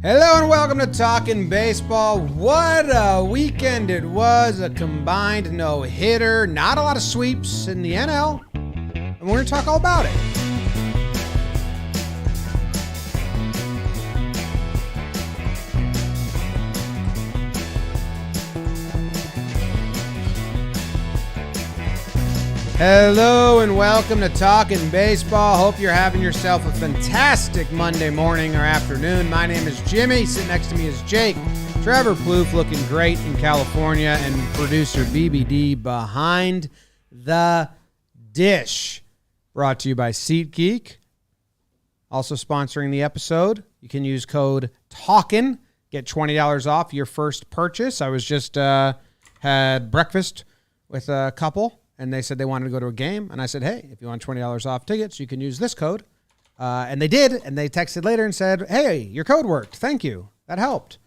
Hello and welcome to Talkin Baseball. What a weekend it was. A combined no-hitter. Not a lot of sweeps in the NL. And we're going to talk all about it. Hello and welcome to Talkin Baseball. Hope you're having yourself a fantastic Monday morning or afternoon. My name is Jimmy. Sitting next to me is Jake. Trevor Plouffe looking great in California, and producer BBD behind the dish. Brought to you by SeatGeek. Also sponsoring the episode. You can use code TALKIN. Get $20 off your first purchase. I was just had breakfast with a couple. And they said they wanted to go to a game. And I said, hey, if you want $20 off tickets, you can use this code. And they did. And they texted later and said, hey, your code worked. Thank you. That helped.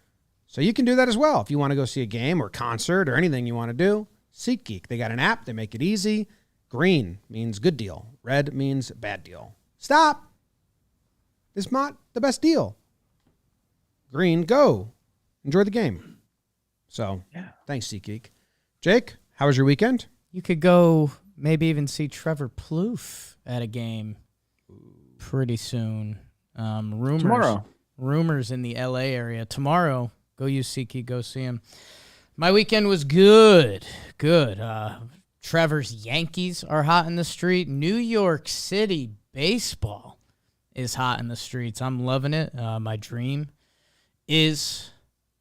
So you can do that as well. If you want to go see a game or concert or anything you want to do, SeatGeek. They got an app. They make it easy. Green means good deal. Red means bad deal. Stop. It's not the best deal. Green, go. Enjoy the game. So, Thanks, SeatGeek. Jake, how was your weekend? You could go maybe even see Trevor Plouffe at a game pretty soon. Rumors in the LA area. Tomorrow, go use SeatGeek, go see him. My weekend was good. Trevor's Yankees are hot in the street. New York City baseball is hot in the streets. I'm loving it. My dream is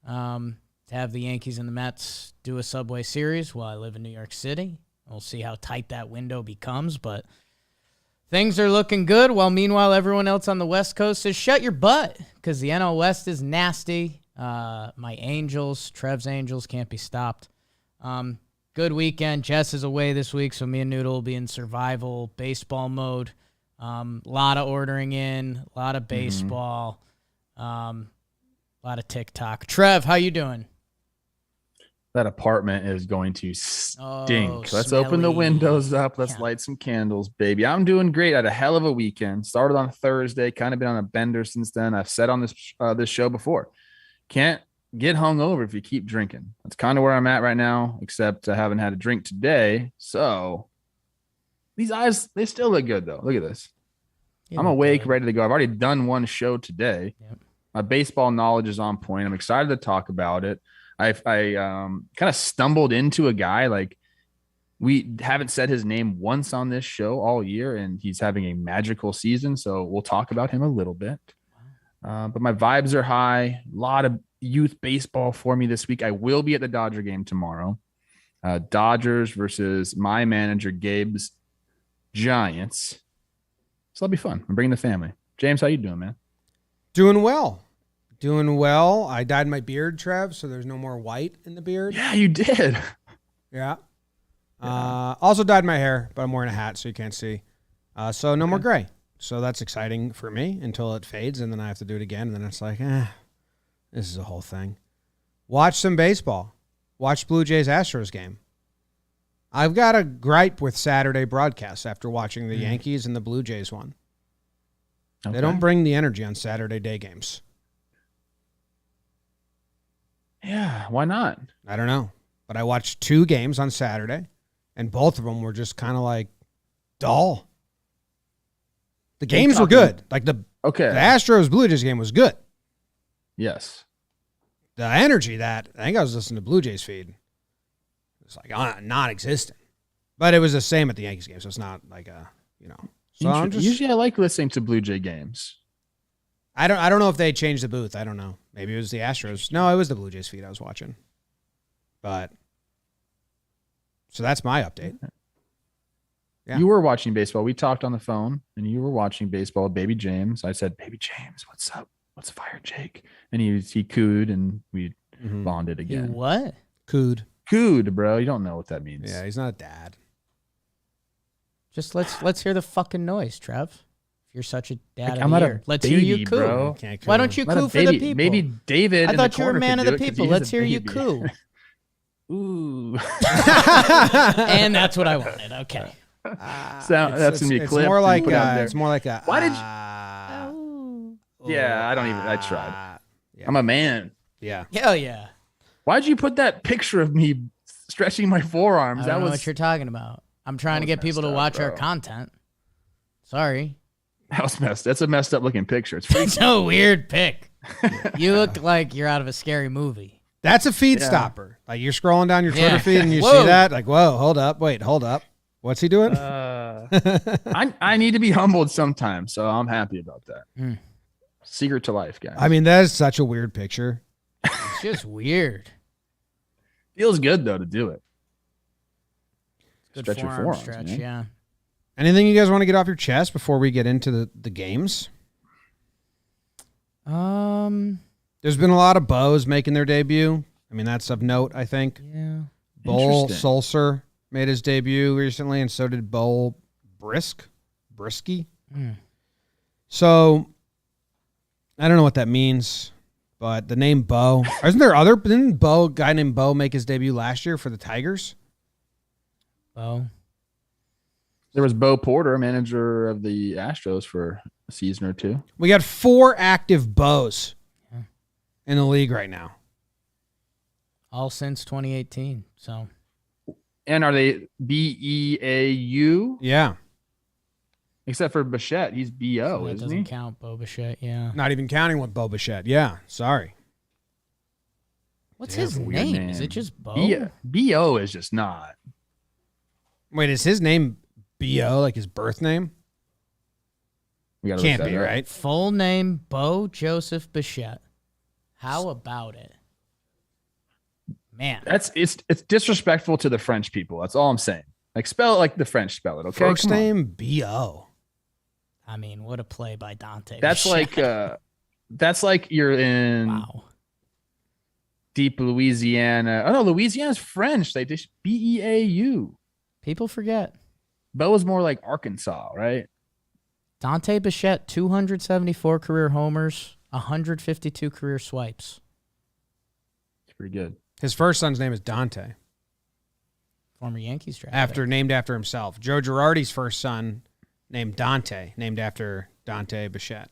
to have the Yankees and the Mets do a Subway Series while I live in New York City. We'll see how tight that window becomes, but things are looking good, while meanwhile everyone else on the West Coast says shut your butt because the NL West is nasty. My Angels, Trev's Angels, can't be stopped. Good weekend. Jess is away this week, so me and Noodle will be in survival baseball mode. Lot of ordering in, a lot of baseball, a lot of TikTok. Trev, how you doing? That apartment is going to stink. Let's smelly. open the windows up. Let's light some candles, baby. I'm doing great. I had a hell of a weekend. Started on Thursday. Kind of been on a bender since then. I've said on this show before, can't get hungover if you keep drinking. That's kind of where I'm at right now, except I haven't had a drink today. So these eyes, they still look good, though. Look at this. I'm awake, ready to go. I've already done one show today. Yep. My baseball knowledge is on point. I'm excited to talk about it. I kind of stumbled into a guy, like we haven't said his name once on this show all year, and he's having a magical season. So we'll talk about him a little bit. But my vibes are high. A lot of youth baseball for me this week. I will be at the Dodger game tomorrow. Dodgers versus my manager, Gabe's Giants. So that'll be fun. I'm bringing the family. James, how you doing, man? Doing well. I dyed my beard, Trev, so there's no more white in the beard. Yeah, you did. Yeah. Also dyed my hair, but I'm wearing a hat, so you can't see. So no more gray. So that's exciting for me until it fades, and then I have to do it again, and then it's like, this is a whole thing. Watch some baseball. Watch Blue Jays-Astros game. I've got a gripe with Saturday broadcasts after watching the Yankees and the Blue Jays one. Okay. They don't bring the energy on Saturday day games. Yeah, why not? I don't know. But I watched 2 games on Saturday, and both of them were just kind of like dull. The games were good. Like the Astros Blue Jays game was good. Yes. The energy I think I was listening to Blue Jays feed. It's like non-existent. But it was the same at the Yankees game, so it's not like So usually I like listening to Blue Jay games. I don't know if they changed the booth. I don't know. Maybe it was the Astros. No, it was the Blue Jays feed I was watching. But so that's my update. Yeah. You were watching baseball. We talked on the phone, and you were watching baseball with Baby James. I said, "Baby James, what's up? What's fire, Jake?" And he cooed, and we bonded again. He what? Cooed, bro. You don't know what that means. Yeah, he's not a dad. Just let's hear the fucking noise, Trev. If you're such a dad I'm not a let's baby, hear you coo. Bro. Why don't you coo for the people? Maybe David. I thought you were a man of the people. Let's hear you coo. Ooh. And that's what I wanted. Okay. So that's gonna be a clip. It's more like a. Why did you? Yeah, I don't even. I tried. I'm a man. Yeah. Hell yeah. Why'd you put that picture of me stretching my forearms? I don't know what you're talking about. I'm trying to get people to watch our content. Sorry. That was messed. That's a messed up looking picture. It's freaky. It's a weird pic. You look like you're out of a scary movie. That's a feed stopper. Like you're scrolling down your Twitter feed and you see that. Like, whoa, hold up. Wait, hold up. What's he doing? I need to be humbled sometimes, so I'm happy about that. Secret to life, guys. I mean, that is such a weird picture. It's just weird. Feels good though to do it. Good Stretch your forearm forearms, stretch, man. yeah. Anything you guys want to get off your chest before we get into the games? There's been a lot of Bows making their debut. I mean, that's of note, I think. Yeah. Bull Sulcer made his debut recently, and so did Bull Brisky. So, I don't know what that means, but the name Bo. Didn't a guy named Bo make his debut last year for the Tigers? Bo. There was Bo Porter, manager of the Astros for a season or two. We got 4 active Bows in the league right now. All since 2018, so. And are they BEAU? Yeah. Except for Bichette, he's BO, So that isn't he? doesn't count Bo Bichette, yeah. Not even counting with Bo Bichette. Yeah, sorry. What's Damn, his weird name? name. Is it just Bo? BO is just not. Wait, is his name B.O., like his birth name? We gotta Can't look be, that up. right? Full name, Bo Joseph Bichette. How about it? Man. It's disrespectful to the French people. That's all I'm saying. Like spell it like the French spell it, okay? First Come on. name B.O. I mean, what a play by Dante. That's Bichette. like you're in Wow. deep Louisiana. Oh no, Louisiana's French. They just BEAU. People forget. Bo is more like Arkansas, right? Dante Bichette, 274 career homers, 152 career swipes. It's pretty good. His first son's name is Dante, Former Yankees draft. named after himself. Joe Girardi's first son, named Dante, named after Dante Bichette.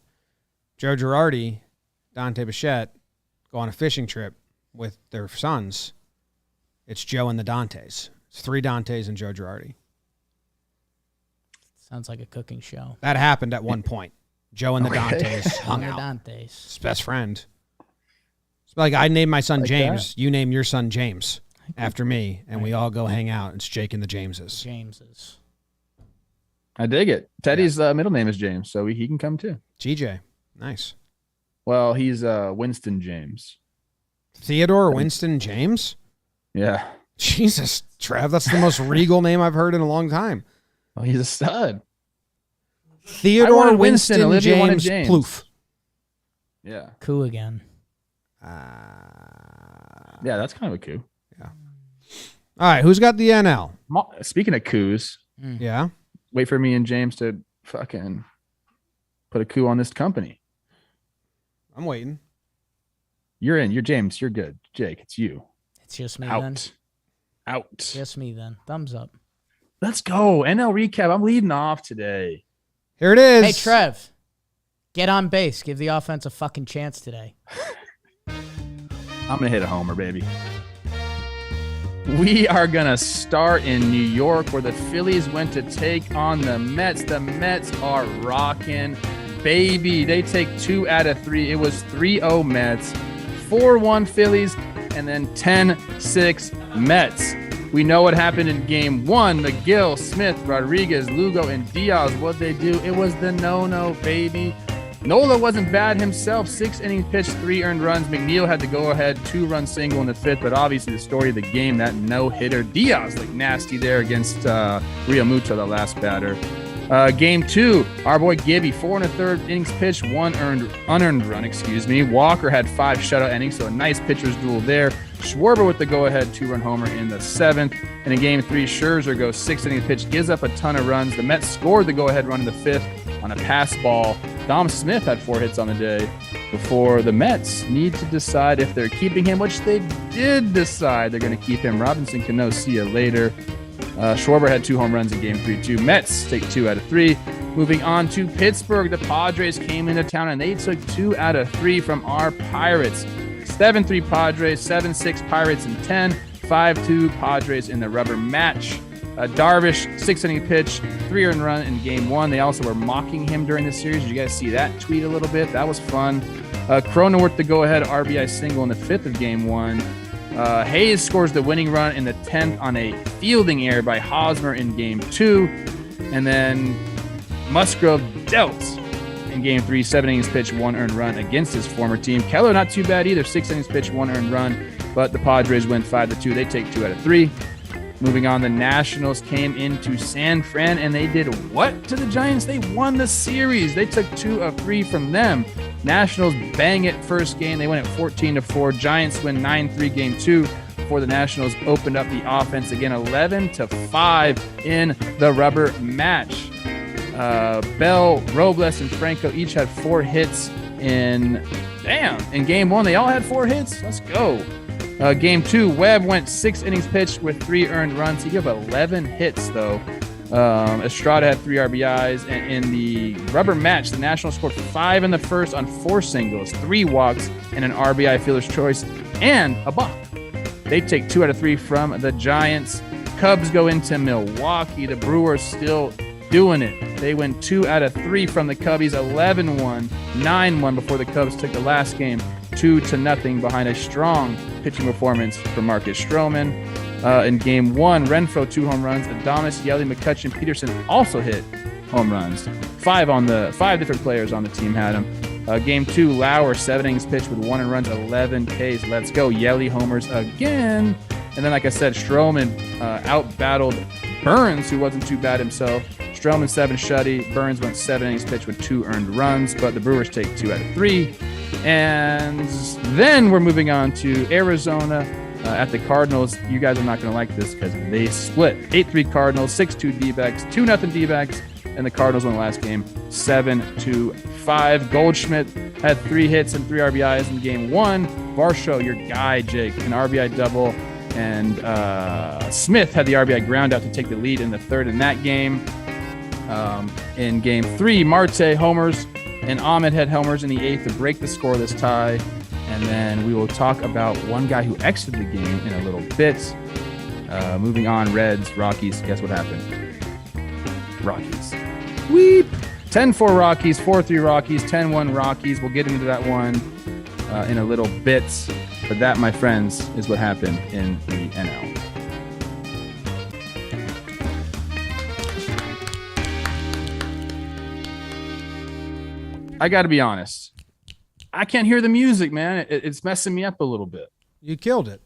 Joe Girardi, Dante Bichette go on a fishing trip with their sons. It's Joe and the Dantes. It's 3 Dantes and Joe Girardi. Sounds like a cooking show. That happened at one point. Joe and the Dantes hung Younger out. Dantes. His best friend. It's like I named my son Like James. You name your son James after me, and we all go hang out. It's Jake and the Jameses. Jameses. I dig it. Teddy's middle name is James, so he can come too. GJ. Nice. Well, he's Winston James. Theodore Winston James? Yeah. Jesus, Trev, that's the most regal name I've heard in a long time. Well, he's a stud. Theodore I wanted Winston Olivia wanted James James. Plouffe. Yeah. Coup again. Yeah, that's kind of a coup. All right, who's got the NL? Speaking of coups, Yeah. wait for me and James to fucking put a coup on this company. I'm waiting. You're in. You're James. You're good. Jake, it's you. It's just me then. Out. Just me then. Thumbs up. Let's go. NL recap. I'm leading off today. Here it is. Hey, Trev. Get on base. Give the offense a fucking chance today. I'm going to hit a homer, baby. We are going to start in New York where the Phillies went to take on the Mets. The Mets are rocking, baby. They take 2 out of 3. It was 3-0 Mets, 4-1 Phillies, and then 10-6 Mets. We know what happened in game 1. McGill, Smith, Rodriguez, Lugo, and Diaz. What'd they do? It was the no-no, baby. Nola wasn't bad himself. 6 innings pitched, 3 earned runs. McNeil had the go-ahead 2-run single in the 5th, but obviously the story of the game, that no-hitter. Diaz looked nasty there against Realmuto, the last batter. Game 2, our boy Gibby, 4 1/3 innings pitched, 1 unearned run, Walker had 5 shutout innings, so a nice pitcher's duel there. Schwarber with the go-ahead 2-run homer in the 7th. And in game 3, Scherzer goes 6 innings pitched, gives up a ton of runs. The Mets scored the go-ahead run in the 5th on a pass ball. Dom Smith had 4 hits on the day before the Mets need to decide if they're keeping him, which they did decide they're going to keep him. Robinson Cano, see you later. Schwarber had 2 home runs in game 3 too. Mets take 2 out of 3. Moving on to Pittsburgh, the Padres came into town and they took 2 out of 3 from our Pirates. 7-3 Padres, 7-6 Pirates in 10, 5-2 Padres in the rubber match. Darvish, 6-inning pitch, 3 earned run in game 1. They also were mocking him during the series. Did you guys see that tweet a little bit? That was fun. Cronenworth the go-ahead RBI single in the 5th of game 1. Hayes scores the winning run in the 10th on a fielding error by Hosmer in game 2. And then Musgrove dealt in game 3, 7 innings pitched, 1 earned run against his former team. Keller, not too bad either, 6 innings pitched, 1 earned run. But the Padres win 5-2. They take 2 out of 3. Moving on, the Nationals came into San Fran, and they did what to the Giants? They won the series. They took 2 of 3 from them. Nationals bang it first game. They win it 14-4. Giants win 9-3 game 2 before the Nationals opened up the offense again, 11-5 in the rubber match. Bell, Robles, and Franco each had 4 hits in game 1. They all had 4 hits. Let's go. Game 2, Webb went 6 innings pitched with 3 earned runs. He gave 11 hits, though. Estrada had 3 RBIs. And in the rubber match, the Nationals scored 5 in the first on 4 singles, 3 walks, and an RBI fielder's choice, and a balk. They take 2 out of 3 from the Giants. Cubs go into Milwaukee. The Brewers still doing it. They win 2 out of 3 from the Cubbies, 11-1, 9-1 before the Cubs took the last game 2-0 behind a strong pitching performance from Marcus Stroman. In game 1, Renfroe 2 home runs. Adames, Yelly, McCutchen, Peterson also hit home runs. 5 different players on the team had them. Game 2, Lauer 7 innings pitched with 1 earned runs, 11 Ks. Let's go. Yelly homers again. And then, like I said, Stroman out-battled Burns, who wasn't too bad himself. Stroman 7 shutty. Burns went 7 innings pitched with 2 earned runs, but the Brewers take 2 out of 3. And then we're moving on to Arizona at the Cardinals. You guys are not going to like this because they split. 8-3 Cardinals, 6-2 D-backs, 2-0 D-backs, and the Cardinals won the last game 7-5. Goldschmidt had 3 hits and 3 RBIs in game 1. Varsho, your guy, Jake, an RBI double. And Smith had the RBI ground out to take the lead in the 3rd in that game. In game 3, Marte homers, and Ahmed had homers in the 8th to break the scoreless tie. And then we will talk about one guy who exited the game in a little bit. Moving on, Reds, Rockies. Guess what happened? Rockies. Weep. 10-4 Rockies, 4-3 Rockies, 10-1 Rockies. We'll get into that one in a little bit. But that, my friends, is what happened in the NL. I got to be honest. I can't hear the music, man. It's messing me up a little bit. You killed it.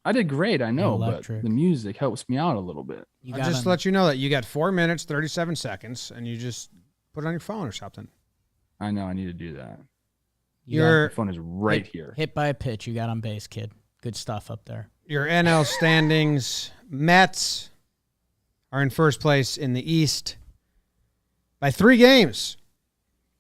I did great, I know, but Electric. the music helps me out a little bit. I'll just let you know that you got 4 minutes, 37 seconds, and you just put it on your phone or something. I know, I need to do that. Your phone is right here. Hit by a pitch. You got on base, kid. Good stuff up there. Your NL standings, Mets are in first place in the East by 3 games.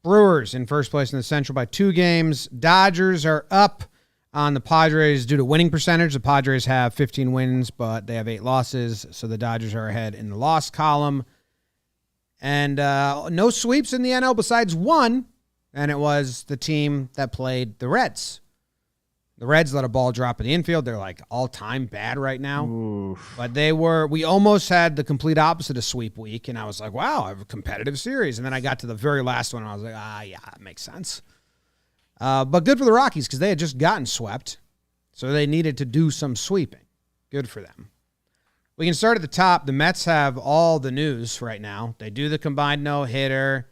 Brewers in first place in the Central by 2 games. Dodgers are up on the Padres due to winning percentage. The Padres have 15 wins, but they have 8 losses, so the Dodgers are ahead in the loss column. And no sweeps in the NL besides one, and it was the team that played the Reds. The Reds let a ball drop in the infield. They're like all-time bad right now. Oof. But we almost had the complete opposite of sweep week, and I was like, wow, I have a competitive series. And then I got to the very last one, and I was like, yeah, that makes sense. But good for the Rockies because they had just gotten swept, so they needed to do some sweeping. Good for them. We can start at the top. The Mets have all the news right now. They do the combined no-hitter.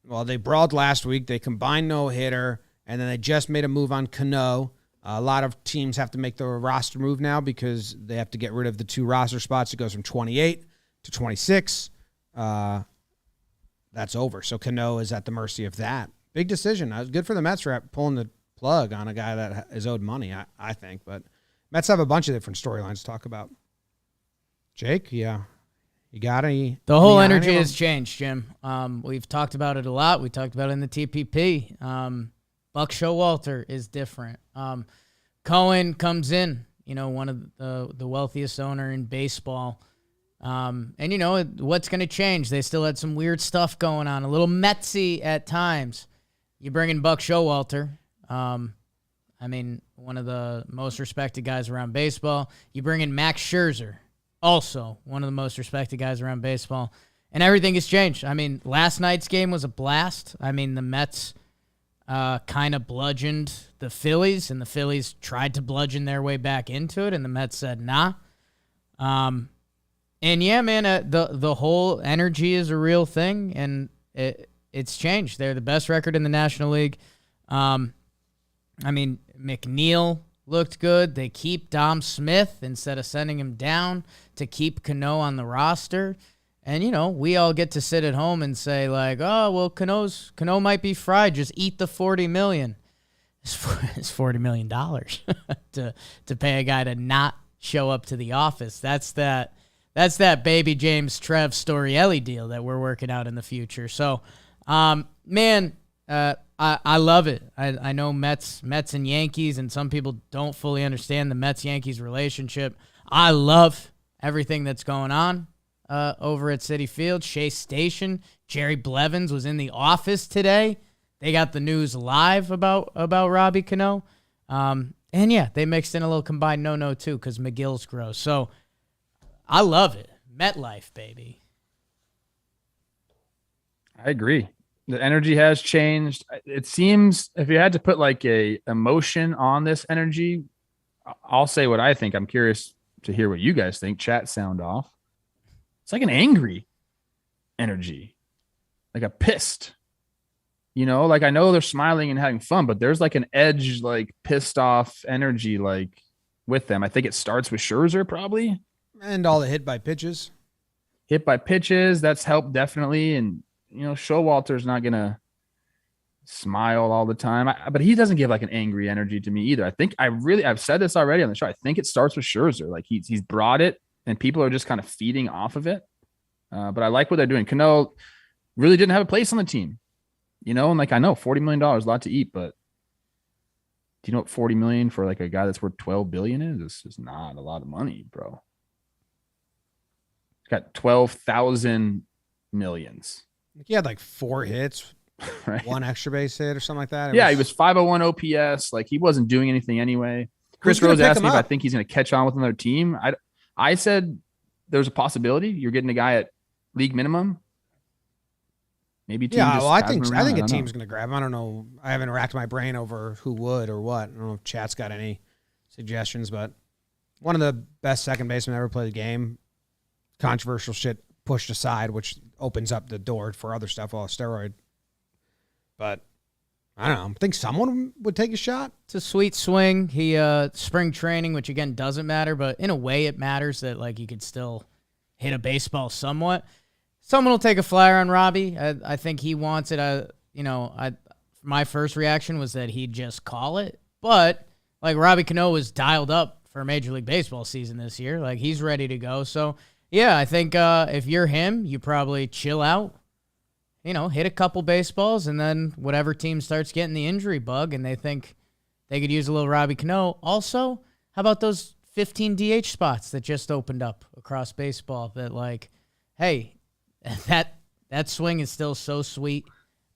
Well, they brawled last week. They combined no-hitter, and then they just made a move on Cano. A lot of teams have to make the roster move now because they have to get rid of the 2 roster spots. It goes from 28 to 26. That's over. So Cano is at the mercy of that. Big decision. Good for the Mets for pulling the plug on a guy that is owed money, I think. But Mets have a bunch of different storylines to talk about. Jake, yeah. You got any? The whole energy has changed, Jim. We've talked about it a lot. We talked about it in the TPP. Buck Showalter is different. Cohen comes in, one of the wealthiest owner in baseball. And what's going to change? They still had some weird stuff going on, a little Metsy at times. You bring in Buck Showalter. One of the most respected guys around baseball. You bring in Max Scherzer, also one of the most respected guys around baseball. And everything has changed. Last night's game was a blast. The Mets kind of bludgeoned the Phillies, and the Phillies tried to bludgeon their way back into it, and the Mets said, nah. And yeah, man, the whole energy is a real thing, and it's changed. They're the best record in the National League. McNeil looked good. They keep Dom Smith instead of sending him down to keep Cano on the roster. And, we all get to sit at home and say, like, oh, well, Cano might be fried. Just eat the $40 million. It's $40 million to pay a guy to not show up to the office. That's that baby James Trev Storielli deal that we're working out in the future. So, I love it. I know Mets and Yankees, and some people don't fully understand the Mets-Yankees relationship. I love everything that's going on over at Citi Field. Shea Station, Jerry Blevins was in the office today. They got the news live about Robbie Cano. And yeah, they mixed in a little combined no-no too because McGill's gross. So I love it. MetLife, baby. I agree. The energy has changed. It seems if you had to put like a emotion on this energy, I'll say what I think. I'm curious to hear what you guys think. Chat sound off. It's like an angry energy, like a pissed, like I know they're smiling and having fun, but there's like an edge, like pissed off energy, like with them. I think it starts with Scherzer probably. And all the hit by pitches. That's helped definitely. And, Showalter's not going to smile all the time, but he doesn't give like an angry energy to me either. I think I've said this already on the show. I think it starts with Scherzer. Like he's brought it and people are just kind of feeding off of it. But I like what they're doing. Cano really didn't have a place on the team, and like, I know $40 million, a lot to eat, but do you know what $40 million for like a guy that's worth $12 billion is? It's just not a lot of money, bro. He's got 12,000 millions. He had like 4 hits, right? 1 extra base hit or something like that. He was 501 OPS. Like he wasn't doing anything anyway. Chris Rose asked me if I think he's going to catch on with another team. I said there's a possibility you're getting a guy at league minimum. Maybe team I think a team's going to grab him. I don't know. I haven't racked my brain over who would or what. I don't know if chat's got any suggestions, but one of the best second basemen ever played the game. Controversial shit pushed aside, which opens up the door for other stuff off steroid. But I don't know. I think someone would take a shot. It's a sweet swing. He spring training, which again doesn't matter, but in a way it matters that like you could still hit a baseball somewhat. Someone will take a flyer on Robbie. I think he wants it. My first reaction was that he'd just call it, but like Robbie Cano was dialed up for Major League Baseball season this year. Like he's ready to go. So yeah, I think if you're him, you probably chill out. Hit a couple baseballs, and then whatever team starts getting the injury bug and they think they could use a little Robbie Cano. Also, how about those 15 DH spots that just opened up across baseball that like, hey, that swing is still so sweet.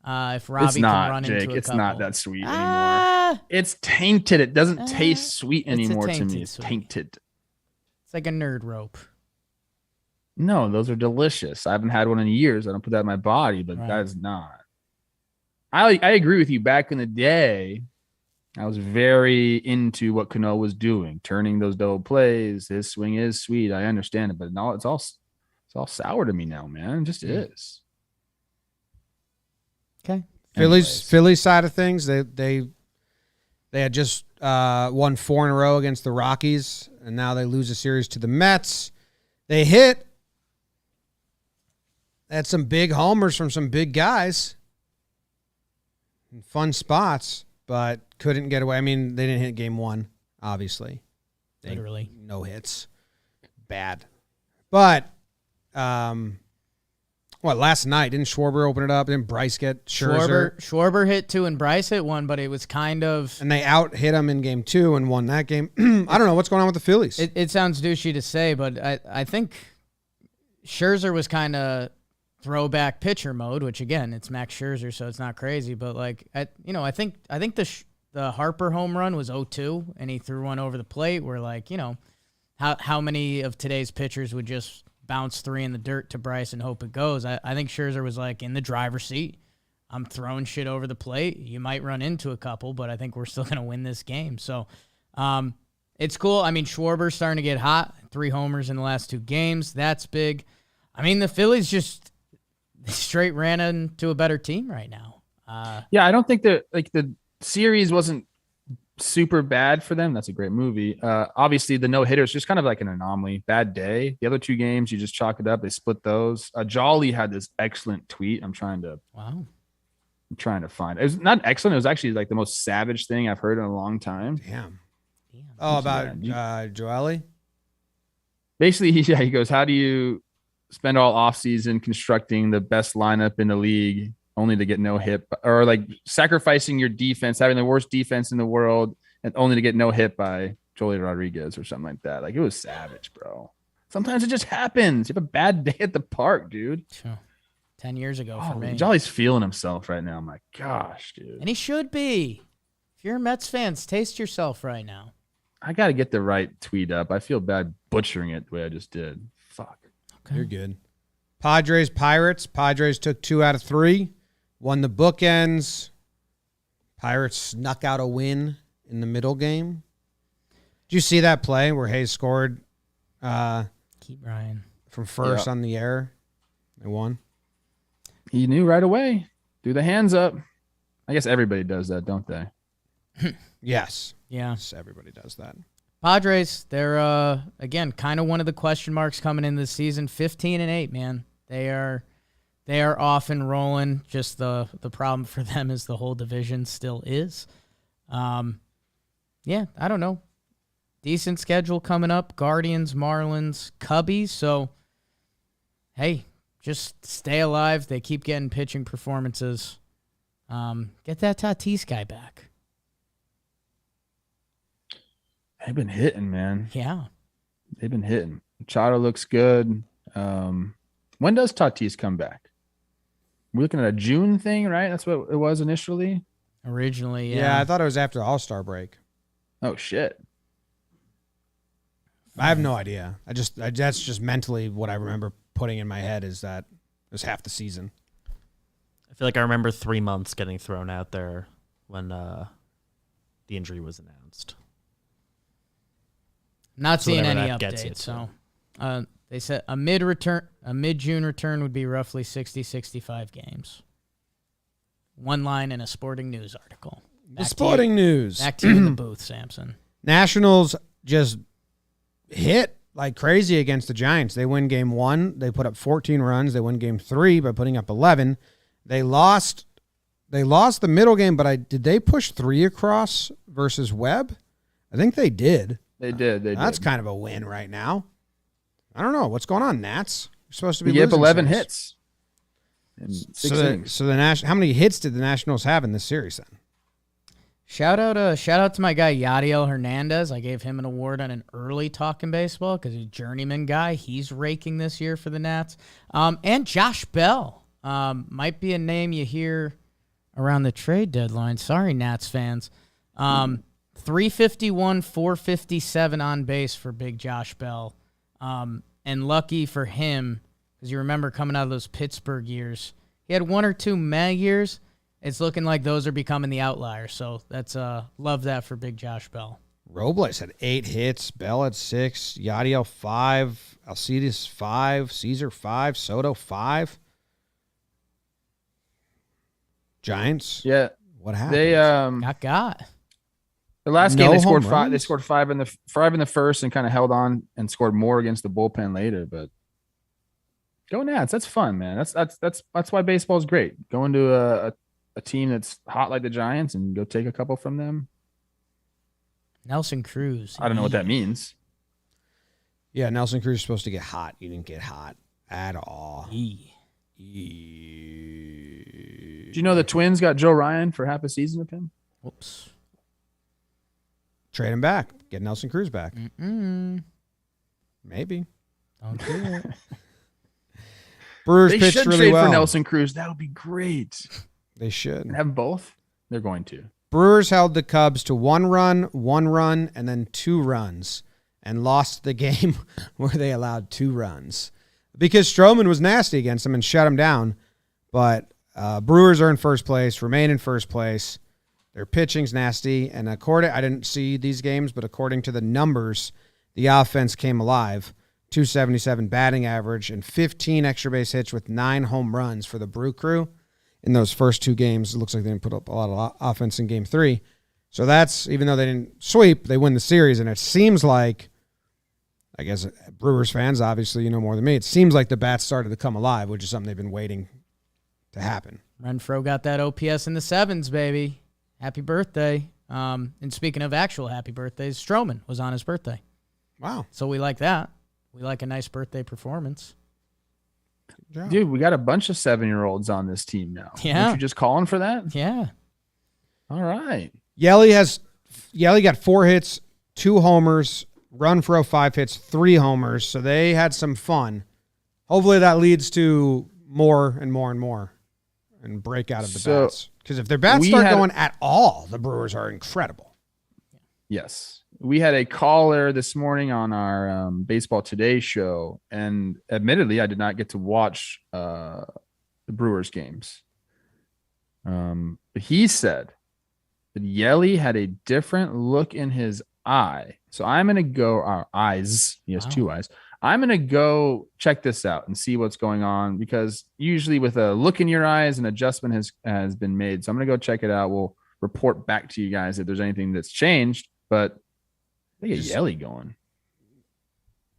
If Robbie can run into a couple. It's not that sweet anymore. It's tainted. It doesn't taste sweet anymore to me. It's tainted. It's like a nerd rope. No, those are delicious. I haven't had one in years. I don't put that in my body, but right. That is not. I agree with you. Back in the day, I was very into what Cano was doing, turning those double plays. His swing is sweet. I understand it, but no, it's all sour to me now, man. It just is. Okay. Phillies side of things, they had just won 4 in a row against the Rockies, and now they lose a series to the Mets. They had some big homers from some big guys in fun spots, but couldn't get away. They didn't hit game 1, obviously. Literally. No hits. Bad. But, last night, didn't Schwarber open it up? Didn't Bryce get Scherzer? Schwarber hit 2 and Bryce hit 1, but it was kind of... And they out-hit him in game 2 and won that game. I don't know what's going on with the Phillies. It sounds douchey to say, but I think Scherzer was kind of throwback pitcher mode, which again, it's Max Scherzer, so it's not crazy. But like, I think the Harper home run was 0-2, and he threw one over the plate. Where like, how many of today's pitchers would just bounce 3 in the dirt to Bryce and hope it goes? I think Scherzer was like in the driver's seat. I'm throwing shit over the plate. You might run into a couple, but I think we're still going to win this game. So it's cool. I mean, Schwarber's starting to get hot. 3 homers in the last 2 games. That's big. I mean, the Phillies just straight ran into a better team right now. Yeah, I don't think that the series wasn't super bad for them. That's a great movie. Obviously, the no-hitter is just kind of like an anomaly. Bad day. The other 2 games, you just chalk it up. They split those. Jolly had this excellent tweet. I'm trying to find it. It was not excellent. It was actually like the most savage thing I've heard in a long time. Damn. Oh, about Joely? Basically, he goes, how do you spend all offseason constructing the best lineup in the league only to get no hit, or like sacrificing your defense, having the worst defense in the world, and only to get no hit by Julio Rodriguez or something like that. Like, it was savage, bro. Sometimes it just happens. You have a bad day at the park, dude. Sure. 10 years ago for me. Jolly's feeling himself right now. My gosh, dude. And he should be. If you're a Mets fans, taste yourself right now. I got to get the right tweet up. I feel bad butchering it the way I just did. Fuck. Okay. You're good. Padres-Pirates. Padres took 2 out of 3. Won the bookends. Pirates snuck out a win in the middle game. Did you see that play where Hayes scored Keep Ryan from first on the air? They won. He knew right away. Threw the hands up. I guess everybody does that, don't they? Yes. Yeah. Yes, everybody does that. Padres, they're again kind of one of the question marks coming in this season. 15-8, man. They are off and rolling. Just the problem for them is the whole division still is. Yeah, I don't know. Decent schedule coming up. Guardians, Marlins, Cubbies. So, hey, just stay alive. They keep getting pitching performances. Get that Tatis guy back. They've been hitting, man. Yeah. They've been hitting. Machado looks good. When does Tatis come back? We're looking at a June thing, right? That's what it was initially. Originally, yeah. Yeah, I thought it was after the All-Star break. Oh, shit. I have no idea. That's just mentally what I remember putting in my head is that it was half the season. I feel like I remember 3 months getting thrown out there when the injury was announced. Not seeing any updates. So they said a mid-June return would be roughly 60-65 games. One line in a Sporting News article. Sporting News. Back to you in the booth, Samson. Nationals just hit like crazy against the Giants. They win game 1. They put up 14 runs. They win game 3 by putting up 11. They lost the middle game, but did they push 3 across versus Webb? I think they did. They did. That's kind of a win right now. I don't know. What's going on, Nats? You're supposed to be losing 11 series. hits. In 6 innings. How many hits did the Nationals have in this series then? Shout out to my guy Yadiel Hernandez. I gave him an award on an early Talkin' Baseball because he's a journeyman guy. He's raking this year for the Nats. And Josh Bell might be a name you hear around the trade deadline. Sorry, Nats fans. 351, 457 on base for big Josh Bell. And lucky for him, because you remember coming out of those Pittsburgh years, he had 1 or 2 meh years. It's looking like those are becoming the outliers. So that's love that for big Josh Bell. Robles had 8 hits, Bell had 6, Yadiel 5, Alcides 5, Caesar 5, Soto 5. Giants. Yeah. What happened? They Got. the last game No they scored home 5. runs? They scored 5 in the first and kind of held on and scored more against the bullpen later. But go Nats. That's fun, man. That's why baseball is great. Going to a team that's hot like the Giants and go take a couple from them. Nelson Cruz. I don't know what that means. Yeah, Nelson Cruz is supposed to get hot. You didn't get hot at all. Do you know the Twins got Joe Ryan for half a season with him? Whoops. Trade him back. Get Nelson Cruz back. Mm-mm. Maybe. Don't do it. Brewers They pitched should really trade well. for Nelson Cruz. That would be great. They should. Have both. They're going to. Brewers held the Cubs to 1 run, and then 2 runs, and lost the game where they allowed 2 runs because Stroman was nasty against them and shut him down. But Brewers are in first place, remain in first place. Their pitching's nasty, and I didn't see these games, but according to the numbers, the offense came alive. 277 batting average and 15 extra base hits with 9 home runs for the Brew Crew in those first 2 games. It looks like they didn't put up a lot of offense in game 3. So that's, even though they didn't sweep, they win the series. And it seems like, I guess Brewers fans, obviously you know more than me, it seems like the bats started to come alive, which is something they've been waiting to happen. Renfroe got that OPS in the 7s, baby. Happy birthday. And speaking of actual happy birthdays, Stroman was on his birthday. Wow. So we like that. We like a nice birthday performance. Dude, we got a bunch of 7-year-olds on this team now. Yeah. Aren't you just calling for that? Yeah. All right. Yelly got 4 hits, 2 homers, Renfroe 5 hits, 3 homers. So they had some fun. Hopefully that leads to more and more and more and breakout of the bats. Because if their bats start going at all, the Brewers are incredible. Yes. We had a caller this morning on our Baseball Today show, and admittedly, I did not get to watch the Brewers games. But he said that Yelly had a different look in his eye. So I'm going to go, eyes, he has 2 eyes. I'm going to go check this out and see what's going on, because usually with a look in your eyes, an adjustment has been made. So I'm going to go check it out. We'll report back to you guys if there's anything that's changed, but they get Yelly going.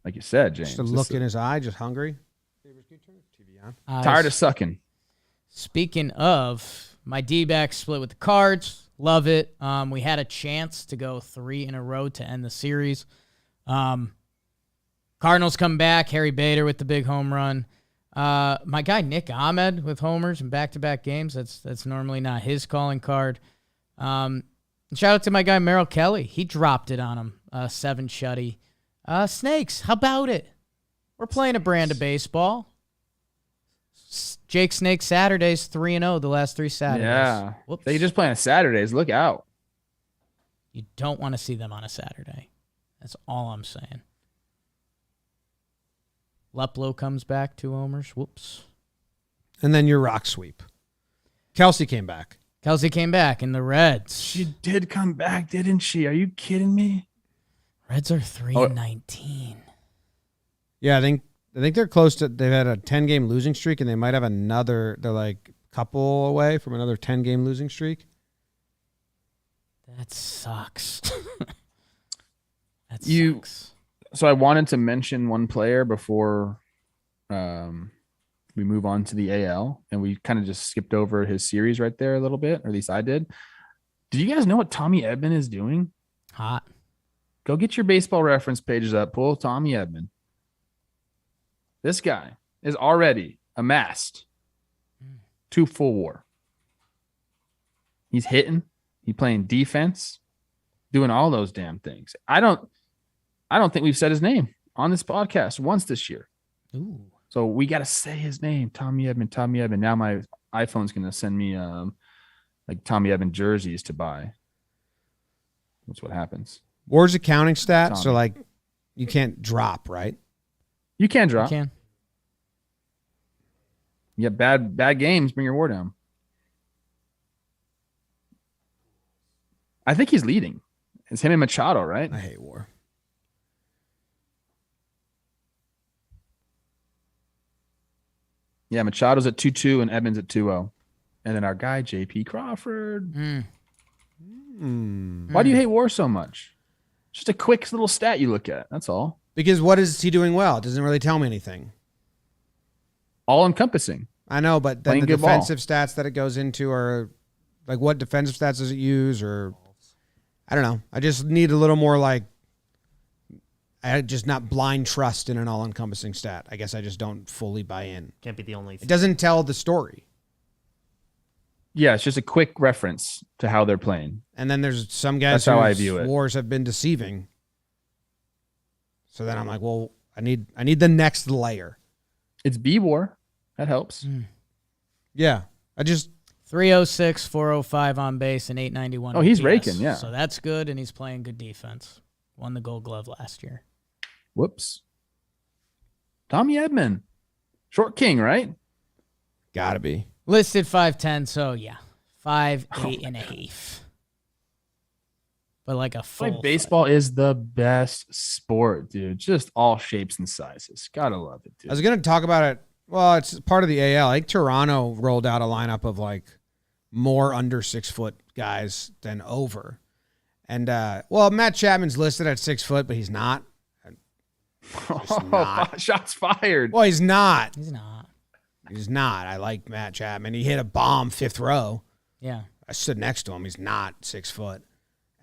Like you said, James. Just a look in his eye, just hungry. TV on. Tired of sucking. Speaking of, my D-back split with the Cards. Love it. We had a chance to go 3 in a row to end the series. Cardinals come back. Harry Bader with the big home run. My guy Nick Ahmed with homers in back-to-back games. That's normally not his calling card. Shout out to my guy Merrill Kelly. He dropped it on him. 7 shutty. Snakes, how about it? We're playing a brand of baseball. Jake Snake Saturdays 3-0 the last 3 Saturdays. Yeah. Whoops. They just play on Saturdays. Look out. You don't want to see them on a Saturday. That's all I'm saying. Leplo comes back, 2 homers. Whoops. And then your rock sweep. Kelsey came back. Kelsey came back in the Reds. She did come back, didn't she? Are you kidding me? Reds are 3-19. Yeah, I think they're close to. They've had a 10-game losing streak, and they might have another. They're like a couple away from another 10-game losing streak. That sucks. That sucks. So I wanted to mention one player before we move on to the AL, and we kind of just skipped over his series right there a little bit, or at least I did. Do you guys know what Tommy Edman is doing? Hot. Go get your baseball reference pages up. Pull Tommy Edman. This guy is already amassed 2 full WAR. He's hitting. He's playing defense, doing all those damn things. I don't think we've said his name on this podcast once this year. Ooh. So we got to say his name, Tommy Edman. Now my iPhone's going to send me like Tommy Edman jerseys to buy. That's what happens. WAR's a counting stat, Tommy. so like you can't drop, right? You can drop. You can. You get bad games, bring your WAR down. I think he's leading. It's him and Machado, right? I hate WAR. Yeah, Machado's at 2.2 and Edmonds at 2.0. And then our guy, JP Crawford. Why do you hate WAR so much? Just a quick little stat you look at. That's all. Because what is he doing well? It doesn't really tell me anything. All encompassing. I know, but then Playing the good ball. defensive stats that it goes into are like what defensive stats does it use? Or I don't know. I just need a little more like I just not blind trust in an all-encompassing stat. I guess I just don't fully buy in. Can't be the only It doesn't tell the story. Yeah, it's just a quick reference to how they're playing. And then there's some guys That's how I whose view it. WARs have been deceiving. So then I'm like, well, I need the next layer. It's B WAR. That helps. Yeah. I just 306, 405 on base, and 891. Oh, he's OPS. raking, yeah. So that's good, and he's playing good defense. Won the Gold Glove last year. Whoops. Tommy Edman. Short king, right? gotta be. Listed 5'10", so yeah. 5'8" and a half. But like a full Like baseball is the best sport, dude. Just all shapes and sizes. Gotta love it, dude. I was going to talk about it. Well, it's part of the AL. I think Toronto rolled out a lineup of like more under 6 foot guys than over. And, well, Matt Chapman's listed at 6 foot, but he's not. Shots fired. Well, he's not. He's not. He's not. I like Matt Chapman. He hit a bomb 5th row. Yeah. I stood next to him. He's not 6 foot.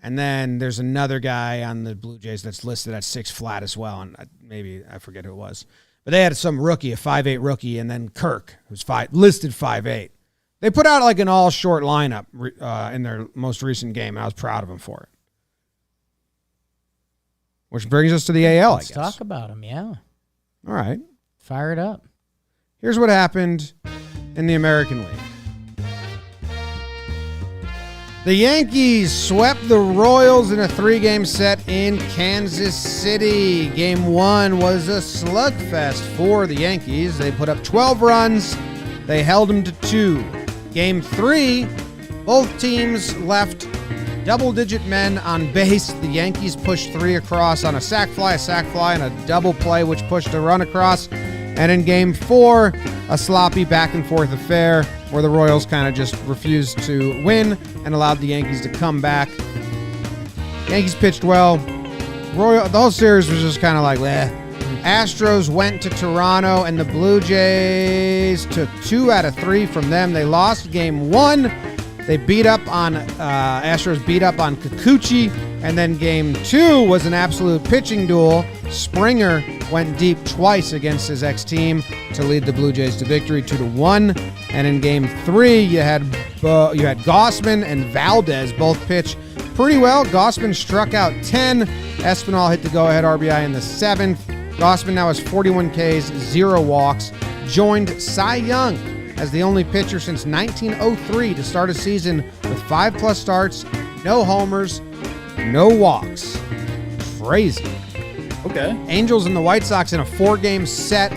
And then there's another guy on the Blue Jays that's listed at 6 flat as well. And maybe I forget who it was. But they had some rookie, a 5'8" rookie, and then Kirk, who's listed 5'8". They put out like an all-short lineup in their most recent game, and I was proud of them for it. Which brings us to the AL, Let's I guess. talk about him, yeah. All right. Fire it up. Here's what happened in the American League. The Yankees swept the Royals in a 3-game set in Kansas City. Game 1 was a slugfest for the Yankees. They put up 12 runs. They held them to 2. Game 3, both teams left double-digit men on base. The Yankees pushed 3 across on a sac fly, and a double play, which pushed a run across. And in Game 4, a sloppy back-and-forth affair where the Royals kind of just refused to win and allowed the Yankees to come back. Yankees pitched well. The whole series was just kind of like, bleh. Astros went to Toronto, and the Blue Jays took 2 out of 3 from them. They lost Game 1. They beat up on Astros beat up on Kikuchi, and then Game 2 was an absolute pitching duel. Springer went deep twice against his ex-team to lead the Blue Jays to victory 2-1. And in Game 3, you had Gausman and Valdez both pitch pretty well. Gausman struck out 10. Espinal hit the go-ahead RBI in the 7th. Gausman now has 41 Ks, 0 walks, joined Cy Young as the only pitcher since 1903 to start a season with 5+ starts, no homers, no walks. Crazy. Okay. Angels and the White Sox in a 4-game set.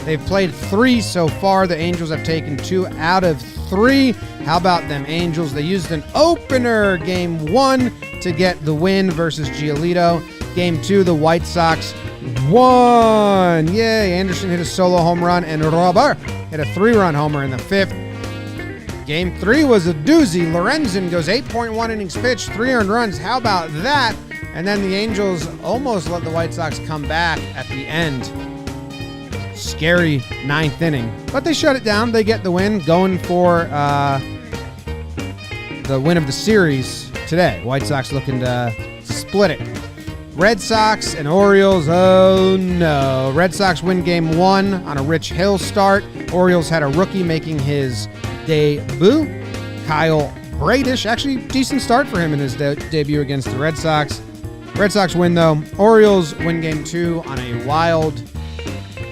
They've played 3 so far. The Angels have taken 2 out of 3. How about them Angels? They used an opener Game 1 to get the win versus Giolito. Game 2, the White Sox won. Yay. Anderson hit a solo home run, and Robert hit a 3-run homer in the 5th. Game 3 was a doozy. Lorenzen goes 8.1 innings pitched, 3 earned runs. How about that? And then the Angels almost let the White Sox come back at the end. Scary 9th inning. But they shut it down. They get the win, going for the win of the series today. White Sox looking to split it. Red Sox and Orioles, oh no. Red Sox win Game 1 on a Rich Hill start. Orioles had a rookie making his debut. Kyle Bradish, actually decent start for him in his debut against the Red Sox. Red Sox win though. Orioles win Game 2 on a wild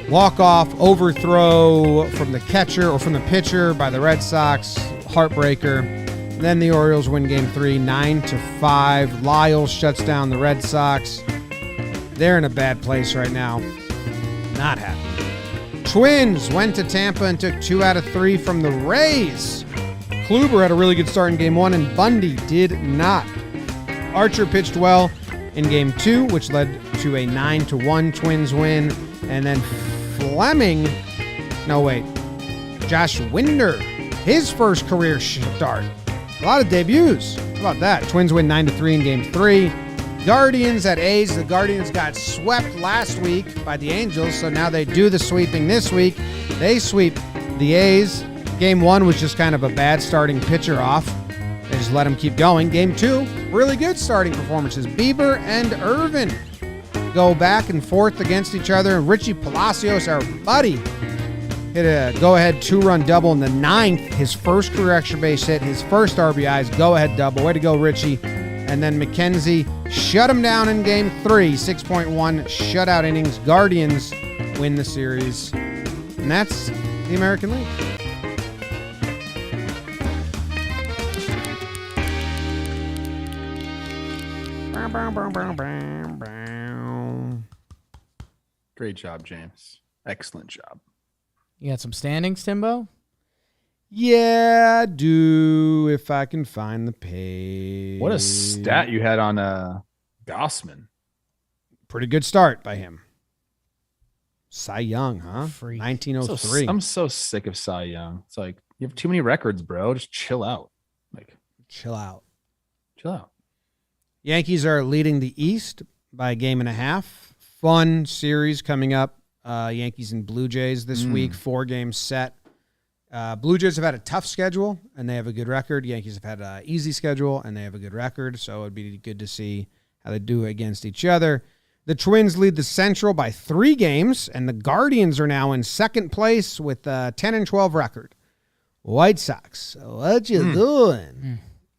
walk-off overthrow from the catcher or from the pitcher by the Red Sox. Heartbreaker. Then the Orioles win Game 3, 9-5. Lyle shuts down the Red Sox. They're in a bad place right now. Not happy. Twins went to Tampa and took 2 out of 3 from the Rays. Kluber had a really good start in Game 1, and Bundy did not. Archer pitched well in Game 2, which led to a 9-1 Twins win. And then Josh Winder, his first career start. A lot of debuts. How about that? Twins win 9-3 in Game 3. Guardians at A's. The Guardians got swept last week by the Angels, so now they do the sweeping this week. They sweep the A's. Game 1 was just kind of a bad starting pitcher off. They just let him keep going. Game 2, really good starting performances. Bieber and Irvin go back and forth against each other. Richie Palacios, our buddy, hit a go-ahead 2-run double in the 9th. His first career extra base hit, his first RBI's go-ahead double. Way to go, Richie. And then McKenzie shut him down in Game 3. 6.1 shutout innings. Guardians win the series. And that's the American League. Great job, James. Excellent job. You got some standings, Timbo? Yeah, I do, if I can find the page. What a stat you had on Gossman. Pretty good start by him. Cy Young, huh? Freak. 1903. I'm so sick of Cy Young. It's like, you have too many records, bro. Just chill out. Like, Chill out. chill out. Yankees are leading the East by a 1.5 games. Fun series coming up. Yankees and Blue Jays this week. 4 games set. Blue Jays have had a tough schedule, and they have a good record. Yankees have had an easy schedule, and they have a good record. So it'd be good to see how they do against each other. The Twins lead the Central by 3 games, and the Guardians are now in second place with a 10-12 record. White Sox, what you doing?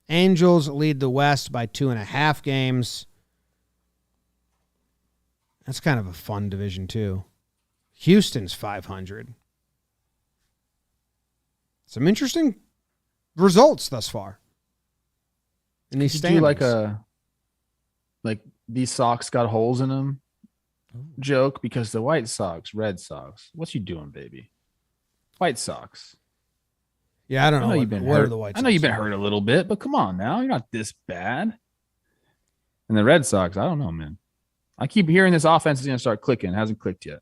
Angels lead the West by 2.5 games. That's kind of a fun division, too. Houston's 500. Some interesting results thus far in these You standings. do like these Sox got holes in them joke because the White Sox, Red Sox. What you doing, baby? White Sox. Yeah, I don't know. you've been what are hurt. the White Sox? I know you've been hurt a little bit, but come on now, you're not this bad. And the Red Sox, I don't know, man. I keep hearing this offense is going to start clicking. It hasn't clicked yet.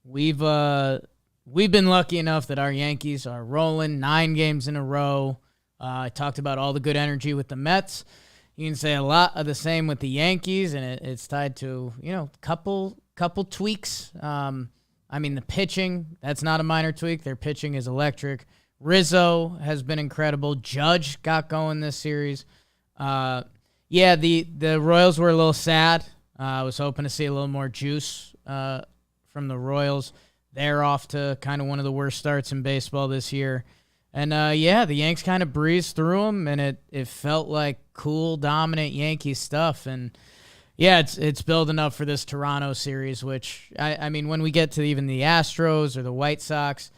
We've been lucky enough that our Yankees are rolling 9 games in a row. I talked about all the good energy with the Mets. You can say a lot of the same with the Yankees, and it's tied to couple tweaks. I mean, the pitching, that's not a minor tweak. Their pitching is electric. Rizzo has been incredible. Judge got going this series. The Royals were a little sad. I was hoping to see a little more juice from the Royals. They're off to kind of one of the worst starts in baseball this year. And, the Yanks kind of breezed through them, and it felt like cool, dominant Yankee stuff. And, yeah, it's building up for this Toronto series, which, I mean, when we get to even the Astros or the White Sox,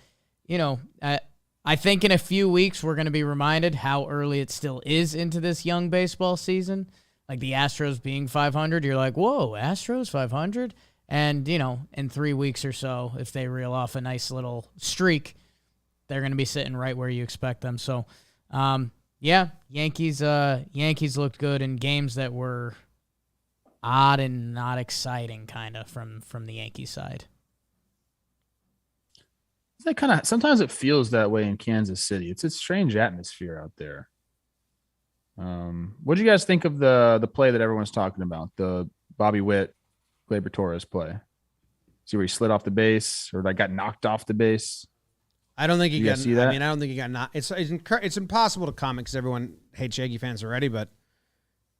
I think in a few weeks we're going to be reminded how early it still is into this young baseball season. Like the Astros being 500, you're like, whoa, Astros 500? And, in 3 weeks or so, if they reel off a nice little streak, they're going to be sitting right where you expect them. So, Yankees looked good in games that were odd and not exciting, kind of from the Yankees side. That kind of sometimes it feels that way in Kansas City. It's a strange atmosphere out there. What do you guys think of the play that everyone's talking about? The Bobby Witt, Gleyber Torres play. See where he slid off the base or like got knocked off the base. I don't think he got. See that? I mean, I don't think he got knocked. It's impossible to comment because everyone hates Yankee fans already. But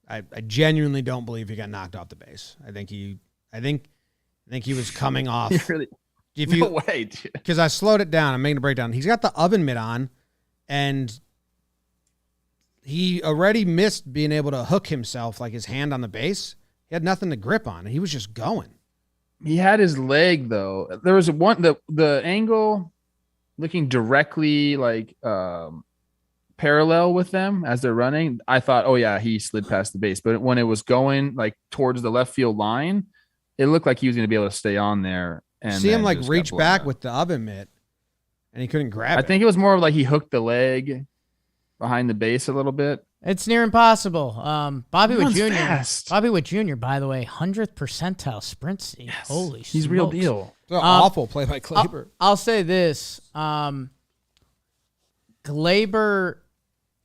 I genuinely don't believe he got knocked off the base. I think he was coming off. Really? No way, dude. Because I slowed it down. I'm making a breakdown. He's got the oven mitt on, and he already missed being able to hook himself, like his hand on the base. He had nothing to grip on. He was just going. He had his leg though. There was the angle looking directly like parallel with them as they're running. I thought, oh yeah, he slid past the base. But when it was going like towards the left field line, it looked like he was going to be able to stay on there. And see him like reach back with the oven mitt, and he couldn't grab it. I think it was more of like he hooked the leg behind the base a little bit. It's near impossible. Bobby Witt Jr. Fast. Bobby Witt Jr. By the way, 100th percentile sprint speed. Yes. Holy, he's smokes. real deal. It's an awful play by Gleyber. I'll say this: Gleyber.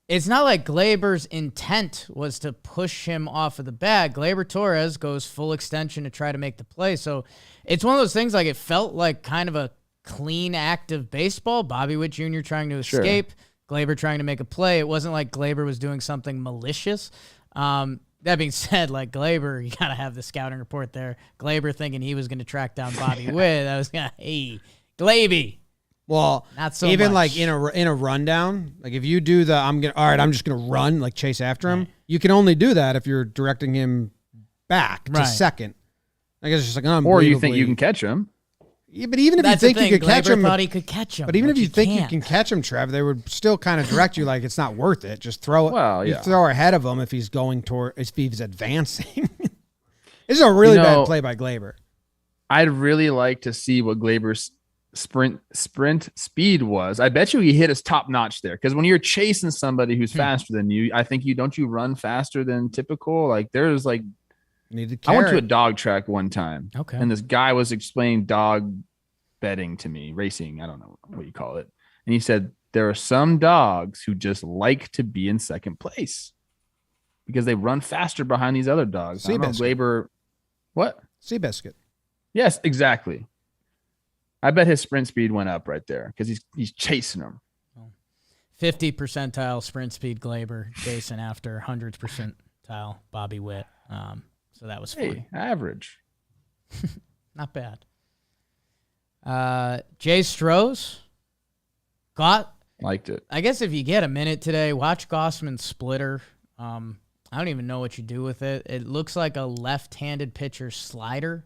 It's not like Gleyber's intent was to push him off of the bag. Gleyber Torres goes full extension to try to make the play. So it's one of those things like it felt like kind of a clean act of baseball. Bobby Witt Jr. trying to escape, Gleyber trying to make a play. It wasn't like Gleyber was doing something malicious. That being said, like Gleyber, you got to have the scouting report there. Gleyber thinking he was going to track down Bobby Witt. I was going to, hey, Gleybe. Well, not so even much. like in a rundown, like if you do I'm just gonna run, like chase after him. Right. You can only do that if you're directing him back to second. I guess it's just like or you think you can catch him. Yeah, but even if That's you think the thing. you could catch Glaber him, thought he could catch him. but even if you think you can't. can catch him, Trev, they would still kind of direct you like it's not worth it. Just throw it. Well, you yeah. throw ahead of him if he's going toward if he's advancing. This is a really bad play by Glaber. I'd really like to see what Glaber's sprint speed was. I bet you he hit his top notch there, because when you're chasing somebody who's faster than you, I think you run faster than typical. Like there's like I went to a dog track one time, Okay. and this guy was explaining dog betting to me, racing. I don't know what you call it, and he said there are some dogs who just like to be in second place because they run faster behind these other dogs. I don't know, Glaber. What? Seabiscuit. Yes, exactly. I bet his sprint speed went up right there because he's chasing them. 50 percentile sprint speed Glaber, Jason after 100th percentile Bobby Witt. So that was funny. Hey, average. Not bad. Jays-Astros Liked it. I guess if you get a minute today, watch Gossman's splitter. I don't even know what you do with it. It looks like a left-handed pitcher's slider.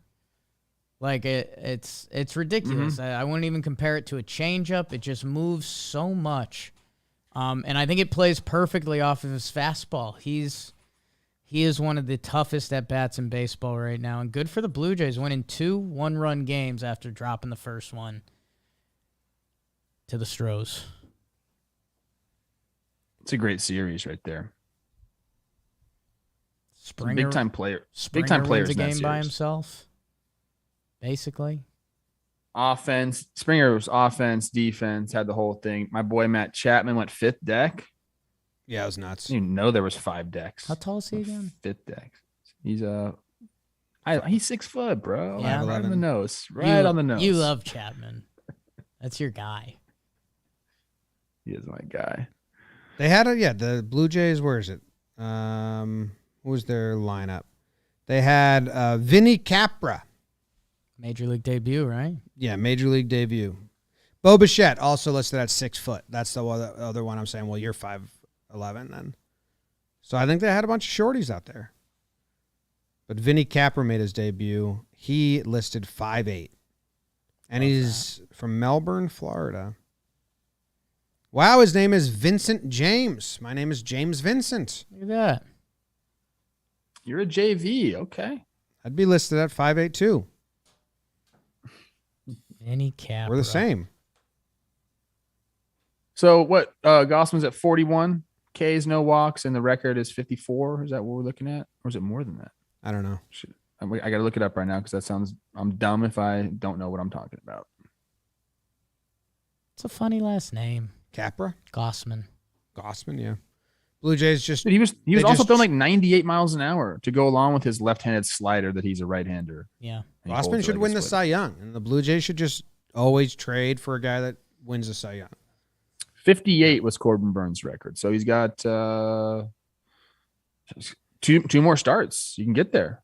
Like it's ridiculous. I wouldn't even compare it to a changeup. It just moves so much, and I think it plays perfectly off of his fastball. He is one of the toughest at bats in baseball right now, and good for the Blue Jays winning 2 one-run games after dropping the first one to the Stros. It's a great series right there. Springer, Big time player. Springer Big time players wins a in that game by series. himself, basically. Offense. Springer was offense, defense, had the whole thing. My boy Matt Chapman went 5th deck. Yeah, it was nuts. I didn't even know there was 5 decks. How tall is he again? 5th deck. He's he's 6 foot, bro. Yeah. Right on the nose. Right on the nose. You love Chapman. That's your guy. He is my guy. They had the Blue Jays. Where is it? What was their lineup? They had Vinny Capra. Major league debut, right? Yeah, major league debut. Bo Bichette also listed at 6 foot. That's the other one I'm saying. Well, you're 5'11" then. So I think they had a bunch of shorties out there. But Vinny Capra made his debut. He listed 5'8". And he's from Melbourne, Florida. Wow, his name is Vincent James. My name is James Vincent. Look at that. You're a JV. Okay. I'd be listed at 5'8" too. Vinny Capra. We're the same. So what? Gossman's at 41 Ks, no walks, and the record is 54. Is that what we're looking at? Or is it more than that? I don't know. I got to look it up right now because I'm dumb if I don't know what I'm talking about. It's a funny last name. Capra? Gossman, yeah. Blue Jays just... Dude, he was also throwing like 98 miles an hour to go along with his left-handed slider that he's a right-hander. Yeah. Gossman should win the Cy Young, and the Blue Jays should just always trade for a guy that wins the Cy Young. 58 was Corbin Burns' record, so he's got two more starts. You can get there.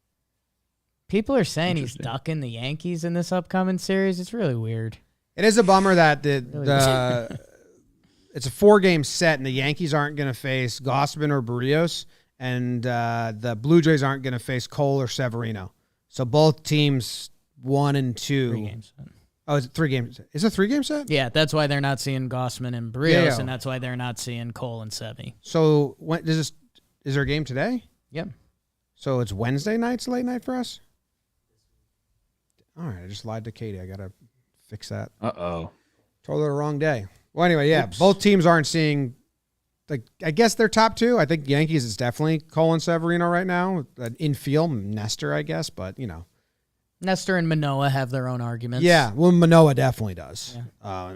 People are saying he's ducking the Yankees in this upcoming series. It's really weird. It is a bummer that it's a 4-game set, and the Yankees aren't going to face Gossman or Barrios, and the Blue Jays aren't going to face Cole or Severino. So both teams 1 and 2. 3 games. Oh, is it 3 games? Is it a 3-game set? Yeah, that's why they're not seeing Gossman and Barrios, Yeah. and that's why they're not seeing Cole and Sevy. So when is there a game today? Yep. So it's Wednesday night's late night for us? All right, I just lied to Katie. I got to fix that. Uh-oh. Told her the wrong day. Well, anyway, yeah, Oops. both teams aren't seeing, I guess they're top 2. I think Yankees is definitely Cole and Severino right now. Infield, Nestor, I guess, but, Nestor and Manoah have their own arguments. Yeah, well, Manoah definitely does. Yeah.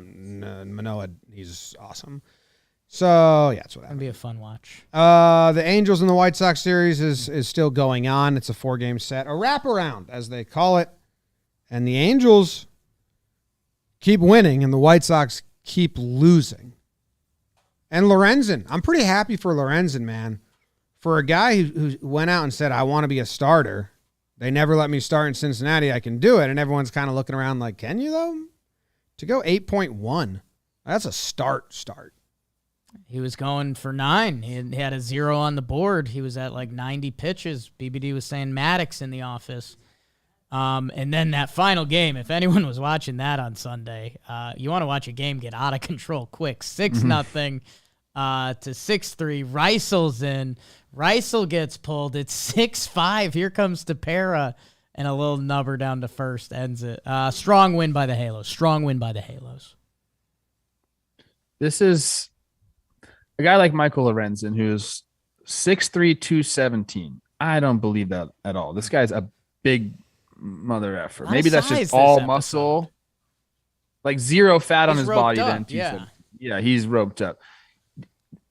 Manoah, he's awesome. So, yeah, that's what It'll happened. be a fun watch. The Angels and the White Sox series is still going on. It's a 4-game set, a wraparound, as they call it. And the Angels keep winning, and the White Sox keep losing. And Lorenzen, I'm pretty happy for Lorenzen, man. For a guy who went out and said, I want to be a starter, they never let me start in Cincinnati, I can do it. And everyone's kind of looking around like, can you, though? To go 8.1, that's a start. He was going for 9. He had a 0 on the board. He was at like 90 pitches. BBD was saying Maddox in the office. And then that final game, if anyone was watching that on Sunday, you want to watch a game get out of control quick. 6-0 to 6-3. Reisel's in. Reisel gets pulled. It's 6-5. Here comes Tepera, and a little nubber down to first ends it. Strong win by the Halos. Strong win by the Halos. This is a guy like Michael Lorenzen, who's 6'3", 217. I don't believe that at all. This guy's a big mother effer. Maybe that's just all muscle, like zero fat on his body. Then yeah, he's roped up.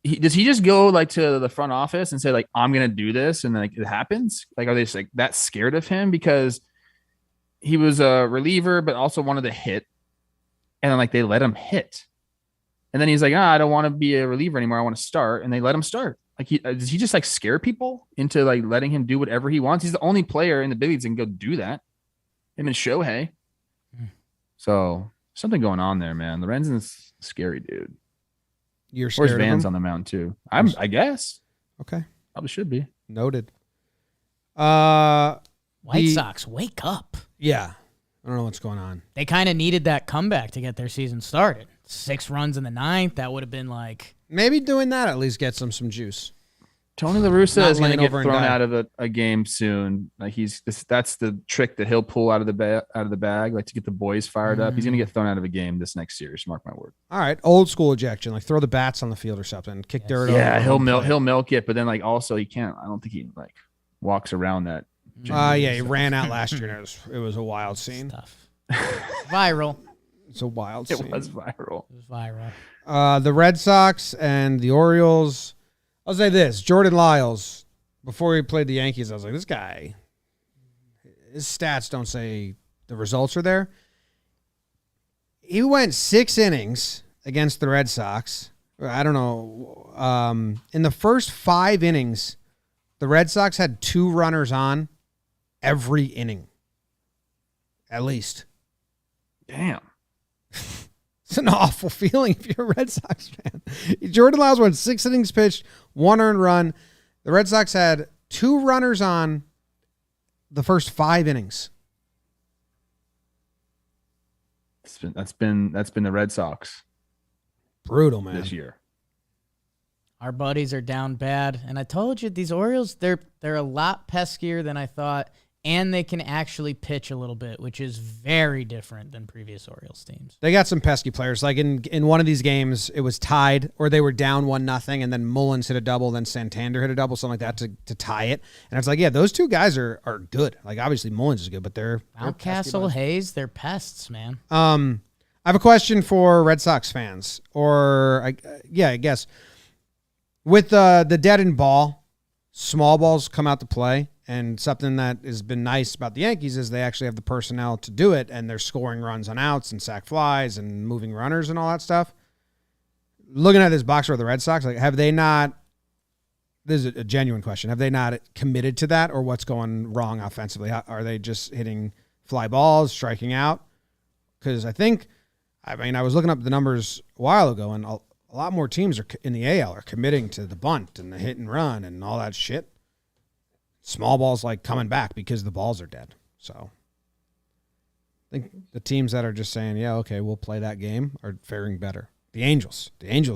Does he just go like to the front office and say like, I'm gonna do this, and like it happens? Like, are they just like that scared of him because he was a reliever but also wanted to hit, and then like they let him hit, and then he's like, I don't want to be a reliever anymore, I want to start, and they let him start. Like, does he just like scare people into like letting him do whatever he wants? He's the only player in the big leagues that can go do that. Him and Shohei. So something going on there, man. Lorenzen's scary, dude. You're scared of him? Van's on the mound too. I guess. Okay. Probably should be. Noted. White Sox, wake up. Yeah. I don't know what's going on. They kind of needed that comeback to get their season started. 6 runs in the 9th. That would have been like... Maybe doing that at least gets them some juice. Tony La Russa is going to get thrown out of a game soon. Like that's the trick that he'll pull out of the bag, like to get the boys fired up. He's going to get thrown out of a game this next series. Mark my word. All right, old school ejection, like throw the bats on the field or something, kick dirt. Yeah, he'll milk it, but then like also he can't. I don't think he like walks around that. Yeah, he ran out last year. And it was a wild scene. Viral. It's a wild scene. It was viral. The Red Sox and the Orioles. I'll say this: Jordan Lyles, before he played the Yankees, I was like, this guy, his stats don't say the results are there. He went 6 innings against the Red Sox. I don't know. In the first 5 innings, the Red Sox had 2 runners on every inning. At least. Damn. It's an awful feeling if you're a Red Sox fan. Jordan Lyles went 6 innings pitched, 1 earned run. The Red Sox had 2 runners on the first 5 innings. That's been the Red Sox. Brutal, man. This year. Our buddies are down bad, and I told you these Orioles, they're a lot peskier than I thought, and they can actually pitch a little bit, which is very different than previous Orioles teams. They got some pesky players. Like in one of these games, it was tied, or they were down 1-0, and then Mullins hit a double, then Santander hit a double, something like that to tie it. And it's like, yeah, those 2 guys are good. Like obviously Mullins is good, but they're Mountcastle, Hayes, they're pests, man. I have a question for Red Sox fans, or I guess with the dead end ball, small balls come out to play. And something that has been nice about the Yankees is they actually have the personnel to do it, and they're scoring runs on outs and sac flies and moving runners and all that stuff. Looking at this box score of the Red Sox, like have they not? This is a genuine question. Have they not committed to that, or what's going wrong offensively? Are they just hitting fly balls, striking out? Because I was looking up the numbers a while ago, and a lot more teams in the AL are committing to the bunt and the hit and run and all that shit. Small ball's like coming back because the balls are dead. So I think the teams that are just saying, yeah, okay, we'll play that game are faring better. The Angels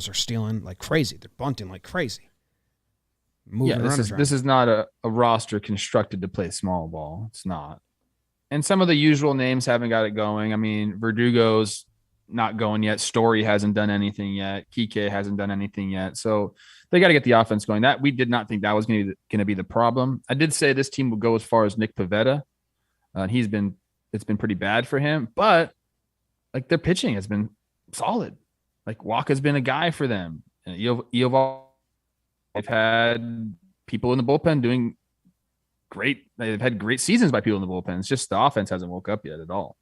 are stealing like crazy. They're bunting like crazy. This is not a roster constructed to play small ball. It's not. And some of the usual names haven't got it going. I mean, Verdugo's not going yet. Story hasn't done anything yet. Kike hasn't done anything yet. So they got to get the offense going. That we did not think that was going to be the problem. I did say this team would go as far as Nick Pivetta. It's been pretty bad for him, but like their pitching has been solid. Like Walker's been a guy for them. They've had people in the bullpen doing great. They've had great seasons by people in the bullpen. It's just the offense hasn't woke up yet at all.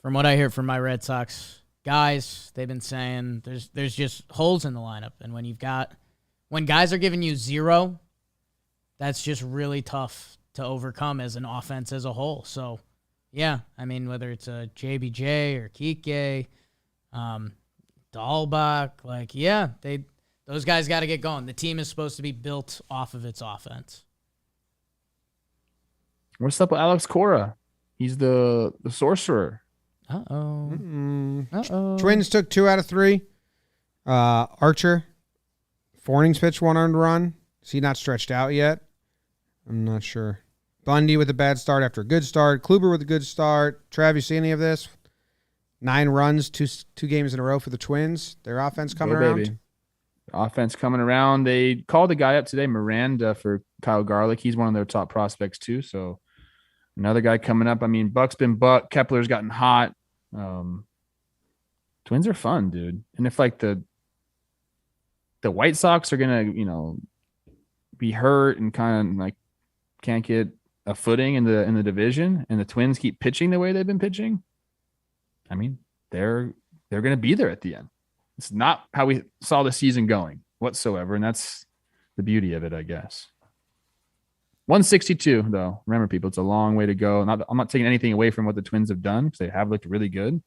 From what I hear from my Red Sox guys, they've been saying there's just holes in the lineup, and when guys are giving you 0, that's just really tough to overcome as an offense as a whole. So, yeah, I mean, whether it's a JBJ or Kike, Dahlbach, like, yeah, those guys got to get going. The team is supposed to be built off of its offense. What's up with Alex Cora? He's the sorcerer. Twins took 2 out of 3. Archer, 4 innings pitched, 1 earned run. Is he not stretched out yet? I'm not sure. Bundy with a bad start after a good start. Kluber with a good start. Trav, you see any of this? 9 runs, two games in a row for the Twins. Their offense coming around. Baby. Offense coming around. They called a guy up today, Miranda, for Kyle Garlick. He's one of their top prospects too. So another guy coming up. I mean, Buck's been Buck. Kepler's gotten hot. Twins are fun, dude. And if like the White Sox are gonna, be hurt and kind of like can't get a footing in the division, and the Twins keep pitching the way they've been pitching, I mean, they're gonna be there at the end. It's not how we saw the season going whatsoever, and that's the beauty of it, I guess. 162, though. Remember, people, it's a long way to go. I'm not taking anything away from what the Twins have done because they have looked really good.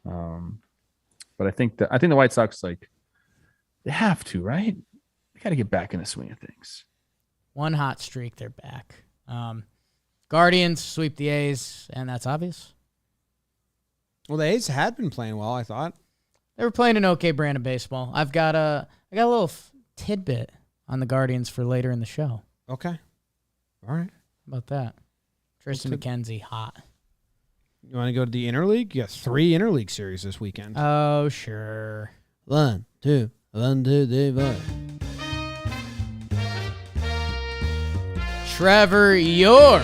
But I think the White Sox, like, they have to, right? They got to get back in the swing of things. One hot streak, they're back. Guardians sweep the A's, and that's obvious. Well, the A's had been playing well, I thought. They were playing an okay brand of baseball. I got a little tidbit on the Guardians for later in the show. Okay. All right. How about that? Tristan McKenzie, hot. You want to go to the interleague? You got 3 interleague series this weekend. Oh, sure. 1, 2, 3, 4. Trevor, your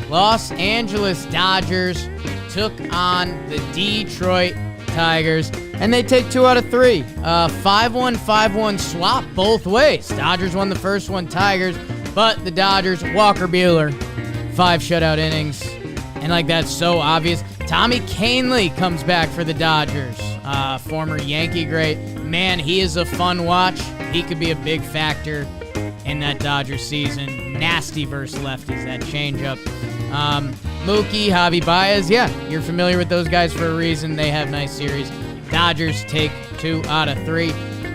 Los Angeles Dodgers took on the Detroit Tigers, and they take 2 out of 3. 5-1, 5-1 swap both ways. Dodgers won the first one, Tigers, but the Dodgers, Walker Buehler, 5 shutout innings. And like that's so obvious, Tommy Kahnle comes back for the Dodgers. Former Yankee great. Man, he is a fun watch. He could be a big factor in that Dodgers season. Nasty versus lefties, that changeup. Mookie, Javi Baez, yeah, you're familiar with those guys for a reason. They have nice series. Dodgers take 2 out of 3.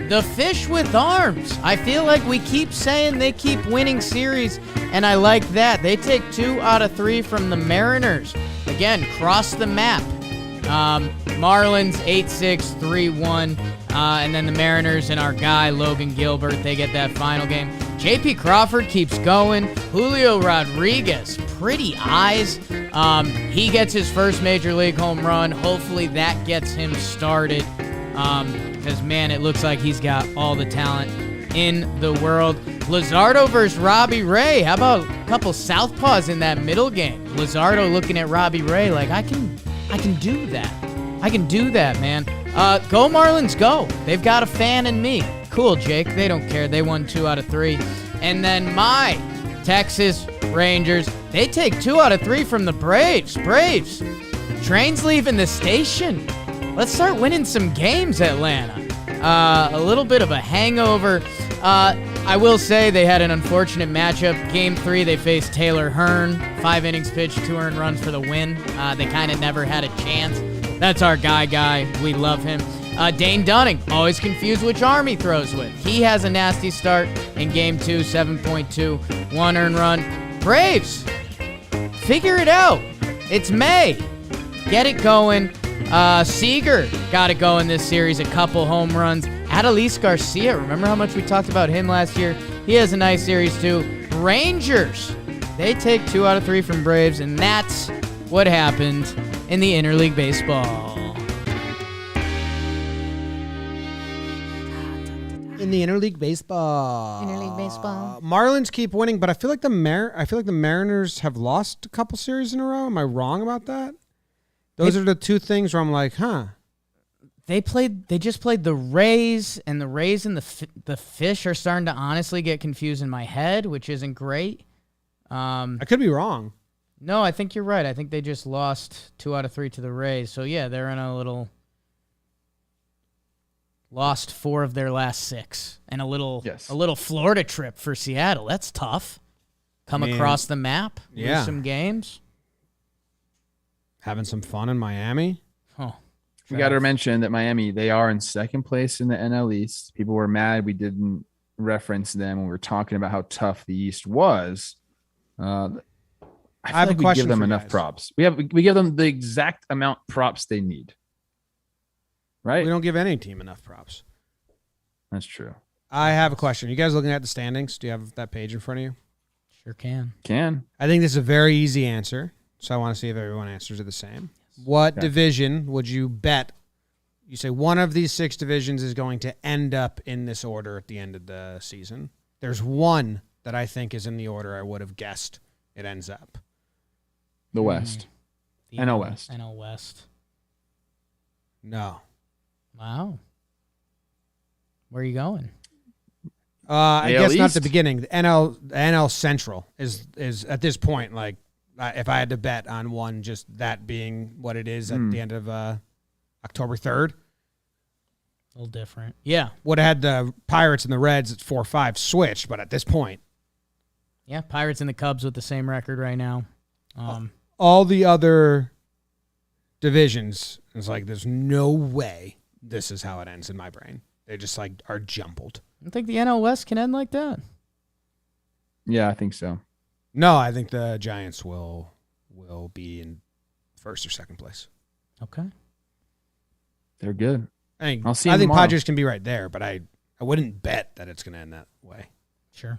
The fish with arms. I feel like we keep saying they keep winning series, and I like that. They take 2 out of 3 from the Mariners. Again, cross the map. Marlins 8-6, 3-1. And then the Mariners and our guy, Logan Gilbert, they get that final game. J.P. Crawford keeps going. Julio Rodriguez, pretty eyes. He gets his first major league home run. Hopefully that gets him started. Because, man, it looks like he's got all the talent in the world. Luzardo versus Robbie Ray. How about a couple southpaws in that middle game? Luzardo looking at Robbie Ray like, I can do that. I can do that, man. Go Marlins, go. They've got a fan in me. Cool, Jake. They don't care. They won 2 out of 3. And then my Texas Rangers, they take 2 out of 3 from the Braves. Braves, train's leaving the station. Let's start winning some games, Atlanta. A little bit of a hangover. I will say they had an unfortunate matchup. Game 3, they faced Taylor Hearn. 5 innings pitched, 2 earned runs for the win. They kind of never had a chance. That's our guy. We love him. Dane Dunning, always confused which arm he throws with. He has a nasty start in Game 2, 7.2, 1 earned run. Braves, figure it out. It's May. Get it going. Seager got it going this series, a couple home runs. Adolis Garcia, remember how much we talked about him last year? He has a nice series too. Rangers, they take 2 out of 3 from Braves, and that's what happened in the interleague baseball. In the interleague baseball. Interleague baseball. Marlins keep winning, but I feel like the Mariners have lost a couple series in a row. Am I wrong about that? Those are the 2 things where I'm like, huh. They just played the Rays, and the Rays and the Fish are starting to honestly get confused in my head, which isn't great. I could be wrong. No, I think you're right. I think they just lost 2 out of 3 to the Rays. So yeah, they're in a little lost 4 of their last 6, and a little Florida trip for Seattle. That's tough. Come across the map, lose some games. Having some fun in Miami. Oh, we got to mention that Miami, they are in second place in the NL East. People were mad we didn't reference them when we were talking about how tough the East was. I have feel a like we question give them for you enough guys. props. We give them the exact amount props they need. Right? We don't give any team enough props. That's true. I have a question. You guys looking at the standings? Do you have that page in front of you? Sure can. I think this is a very easy answer, so I want to see if everyone answers it the same. What division would you bet? You say one of these 6 divisions is going to end up in this order at the end of the season. There's one that I think is in the order I would have guessed it ends up. The West. The NL West. NL West. No. Wow. Where are you going? I AL guess not East? the beginning. The NL Central is at this point, like, if I had to bet on one, just that being what it is at the end of October 3rd. A little different. Yeah. Would have had the Pirates and the Reds at 4-5 switched, but at this point. Yeah, Pirates and the Cubs with the same record right now. All the other divisions, it's like, there's no way this is how it ends in my brain. They just, like, are jumbled. I think the NL West can end like that. Yeah, I think so. No, I think the Giants will be in first or second place. Okay. They're good. I'll see I them think tomorrow. Padres can be right there, but I wouldn't bet that it's going to end that way. Sure.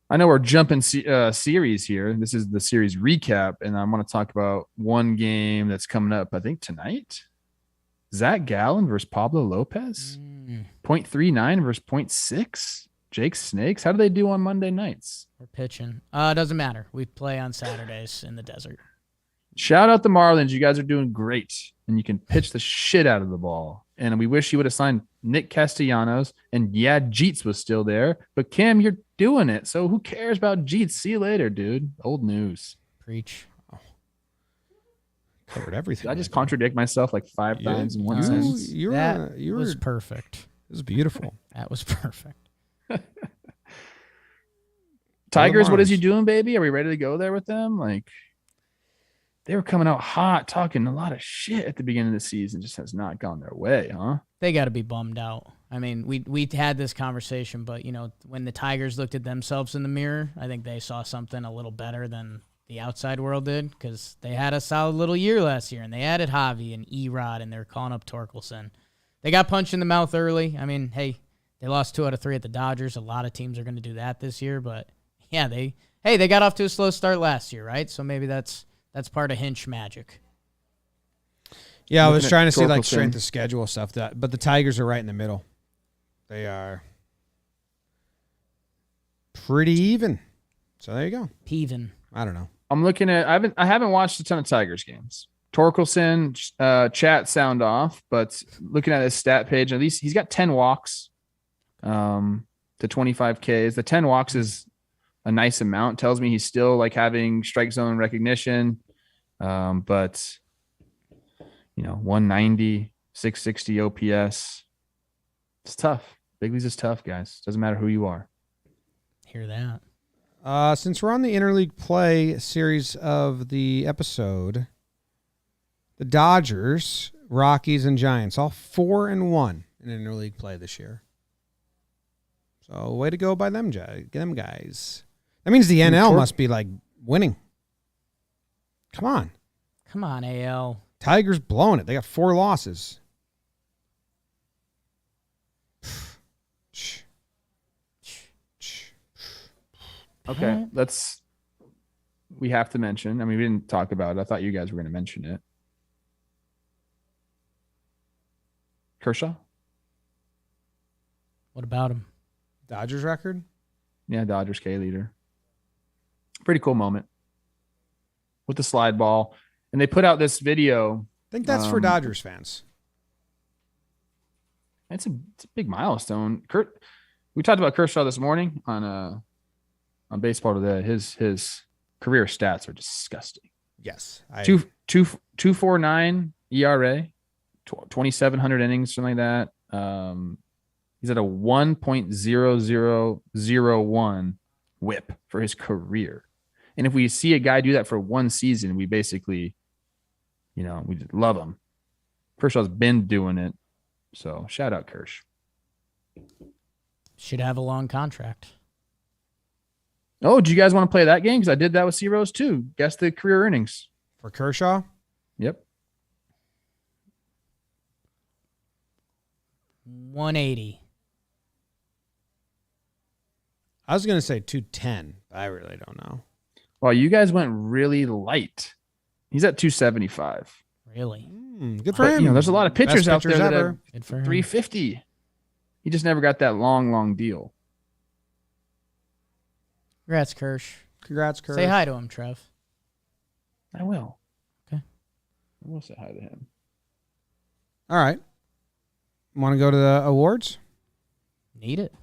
I know we're jumping series here. This is the series recap, and I want to talk about one game that's coming up, I think, tonight. Zach Gallen versus Pablo Lopez. 0.39 versus 0.6. Jake Snakes. How do they do on Monday nights? We're pitching. It doesn't matter. We play on Saturdays in the desert. Shout out the Marlins. You guys are doing great, and you can pitch the shit out of the ball. And we wish you would have signed Nick Castellanos. And yeah, Jeets was still there. But Cam, you're doing it. So who cares about Jeets? See you later, dude. Old news. Preach. Covered everything. Did I just contradict myself like 5 times in one sentence? That was perfect. It was beautiful. That was perfect. Tigers, what is he doing, baby? Are we ready to go there with them? Like, they were coming out hot, talking a lot of shit at the beginning of the season. Just has not gone their way, huh? They got to be bummed out. I mean, we had this conversation, but, you know, when the Tigers looked at themselves in the mirror, I think they saw something a little better than the outside world did, because they had a solid little year last year, and they added Javi and Erod, and they're calling up Torkelson. They got punched in the mouth early. I mean, hey, they lost 2 out of 3 at the Dodgers. A lot of teams are going to do that this year, but yeah, they got off to a slow start last year, right? So maybe that's part of Hinch magic. Yeah, I was Looking trying at to see like Torkelson. strength of schedule stuff, but the Tigers are right in the middle. They are pretty even. So there you go. Peven. I don't know. I'm looking at. I haven't watched a ton of Tigers games. Torkelson, chat sound off, but looking at his stat page, at least he's got 10 walks, to 25 Ks. The 10 walks is a nice amount. Tells me he's still like having strike zone recognition, but you know, 190, 660 OPS. It's tough. Big leagues is tough, guys. Doesn't matter who you are. Hear that. Since we're on the interleague play series of the episode, the Dodgers, Rockies, and Giants all 4-1 in interleague play this year. So way to go by them guys. That means the NL must be like winning. Come on. Come on, AL. Tigers blowing it. They got 4 losses. Okay, we have to mention. I mean, we didn't talk about it. I thought you guys were going to mention it. Kershaw? What about him? Dodgers record? Yeah, Dodgers K leader. Pretty cool moment with the slide ball. And they put out this video. I think that's for Dodgers fans. It's a big milestone. We talked about Kershaw this morning on Baseball Today. His career stats are disgusting. Yes. 2.49 ERA, 2,700 innings, something like that. He's at a 1.0001 WHIP for his career. And if we see a guy do that for one season, we basically, we just love him. Kershaw's been doing it. So shout out Kersh. Should have a long contract. Oh, do you guys want to play that game? Because I did that with C-Rose too. Guess the career earnings. For Kershaw? Yep. 180. I was going to say 210, but I really don't know. Well, you guys went really light. He's at 275. Really? Good for him. There's a lot of pitchers Best out there that ever. are Good for him. 350. He just never got that long deal. Congrats, Kersh. Congrats, Kersh. Say hi to him, Trev. I will. Okay. I will say hi to him. All right. Want to go to the awards? Need it.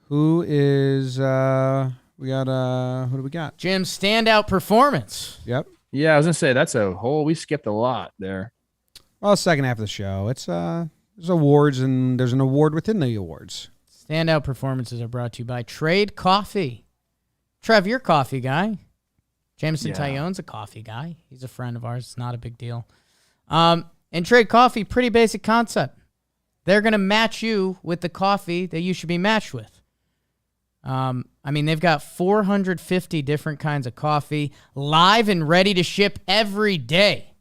Who is we got who do we got? Jim, standout performance. Yep. Yeah, I was gonna say that's we skipped a lot there. Well, second half of the show. It's there's awards and there's an award within the awards. Standout performances are brought to you by Trade Coffee. Trev, you're a coffee guy. Jameson Tyone's a coffee guy. He's a friend of ours. It's not a big deal. And Trade Coffee, pretty basic concept. They're going to match you with the coffee that you should be matched with. They've got 450 different kinds of coffee, live and ready to ship every day.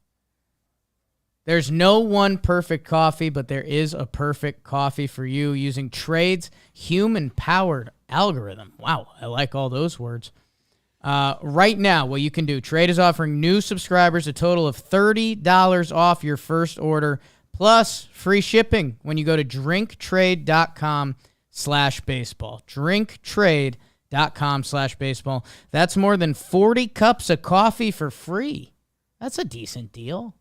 There's no one perfect coffee, but there is a perfect coffee for you using Trade's human-powered algorithm. Wow, I like all those words. Right now, what you can do, Trade is offering new subscribers a total of $30 off your first order, plus free shipping when you go to drinktrade.com/baseball. drinktrade.com/baseball. That's more than 40 cups of coffee for free. That's a decent deal.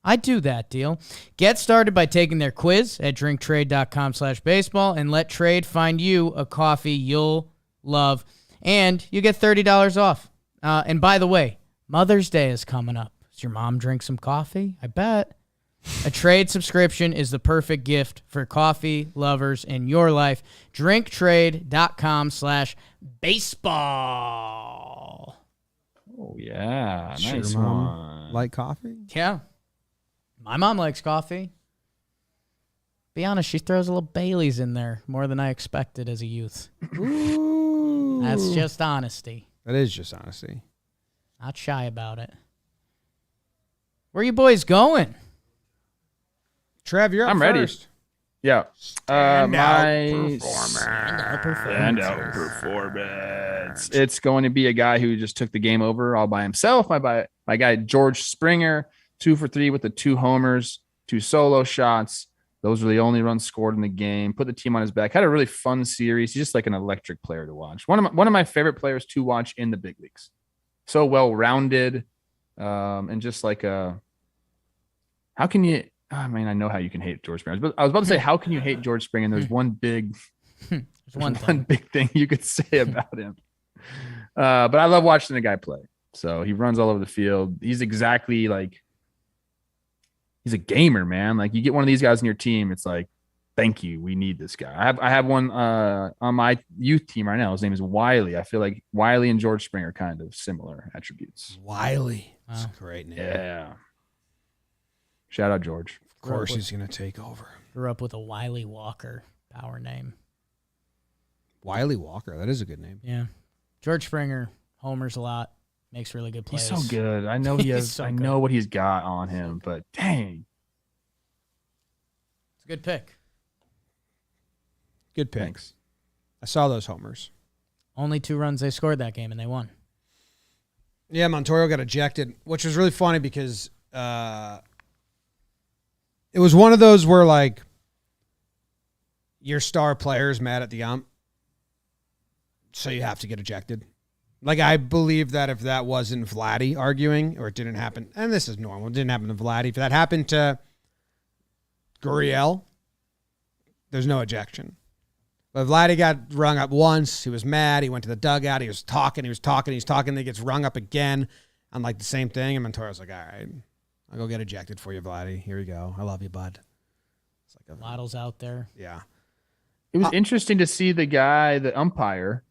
I'd do that deal. Get started by taking their quiz at drinktrade.com/baseball and let Trade find you a coffee you'll love. And you get $30 off. And by the way, Mother's Day is coming up. Does your mom drink some coffee? I bet. A Trade subscription is the perfect gift for coffee lovers in your life. drinktrade.com/baseball. Oh yeah, Sure, nice Mom. one. Like coffee? Yeah. My mom likes coffee. Be honest, she throws a little Bailey's in there more than I expected as a youth. Ooh. That's just honesty. That is just honesty. Not shy about it. Where you boys going? Trev, you're up I'm ready. first. Yeah. Standout Standout performance. It's going to be a guy who just took the game over all by himself. My guy, George Springer, 2 for 3 with the 2 homers, 2 solo shots. Those were the only runs scored in the game. Put the team on his back. Had a really fun series. He's just like an electric player to watch. One of my favorite players to watch in the big leagues. So well-rounded, and just like how can you? I mean, I know how you can hate George Springer, but I was about to say, how can you hate George Springer? And there's one big thing you could say about him. But I love watching the guy play. So he runs all over the field. He's exactly like, he's a gamer, man. Like you get one of these guys in your team, it's like, thank you. We need this guy. I have one on my youth team right now. His name is Wiley. I feel like Wiley and George Springer are kind of similar attributes. Wiley. That's Wow. a great name. Yeah. Shout out George. Of course he's going to take over. Grew up with a Wiley Walker power name. Wiley Walker. That is a good name. Yeah. George Springer homers a lot. Makes really good plays. He's so good. I know he He's has. so I good. know what he's got on him, but dang. It's a good pick. Good pick. Thanks. I saw those homers. Only 2 runs they scored that game, and they won. Yeah, Montoya got ejected, which was really funny because it was one of those where, like, your star player's mad at the ump, so you have to get ejected. Like, I believe that if that wasn't Vladdy arguing, or it didn't happen, and this is normal, it didn't happen to Vladdy. If that happened to Gurriel, there's no ejection. But Vladdy got rung up once. He was mad. He went to the dugout. He was talking. Then he gets rung up again on, like, the same thing. And Montoya was like, all right, I'll go get ejected for you, Vladdy. Here you go. I love you, bud. It's like Waddle's out there. yeah. It was interesting to see the umpire,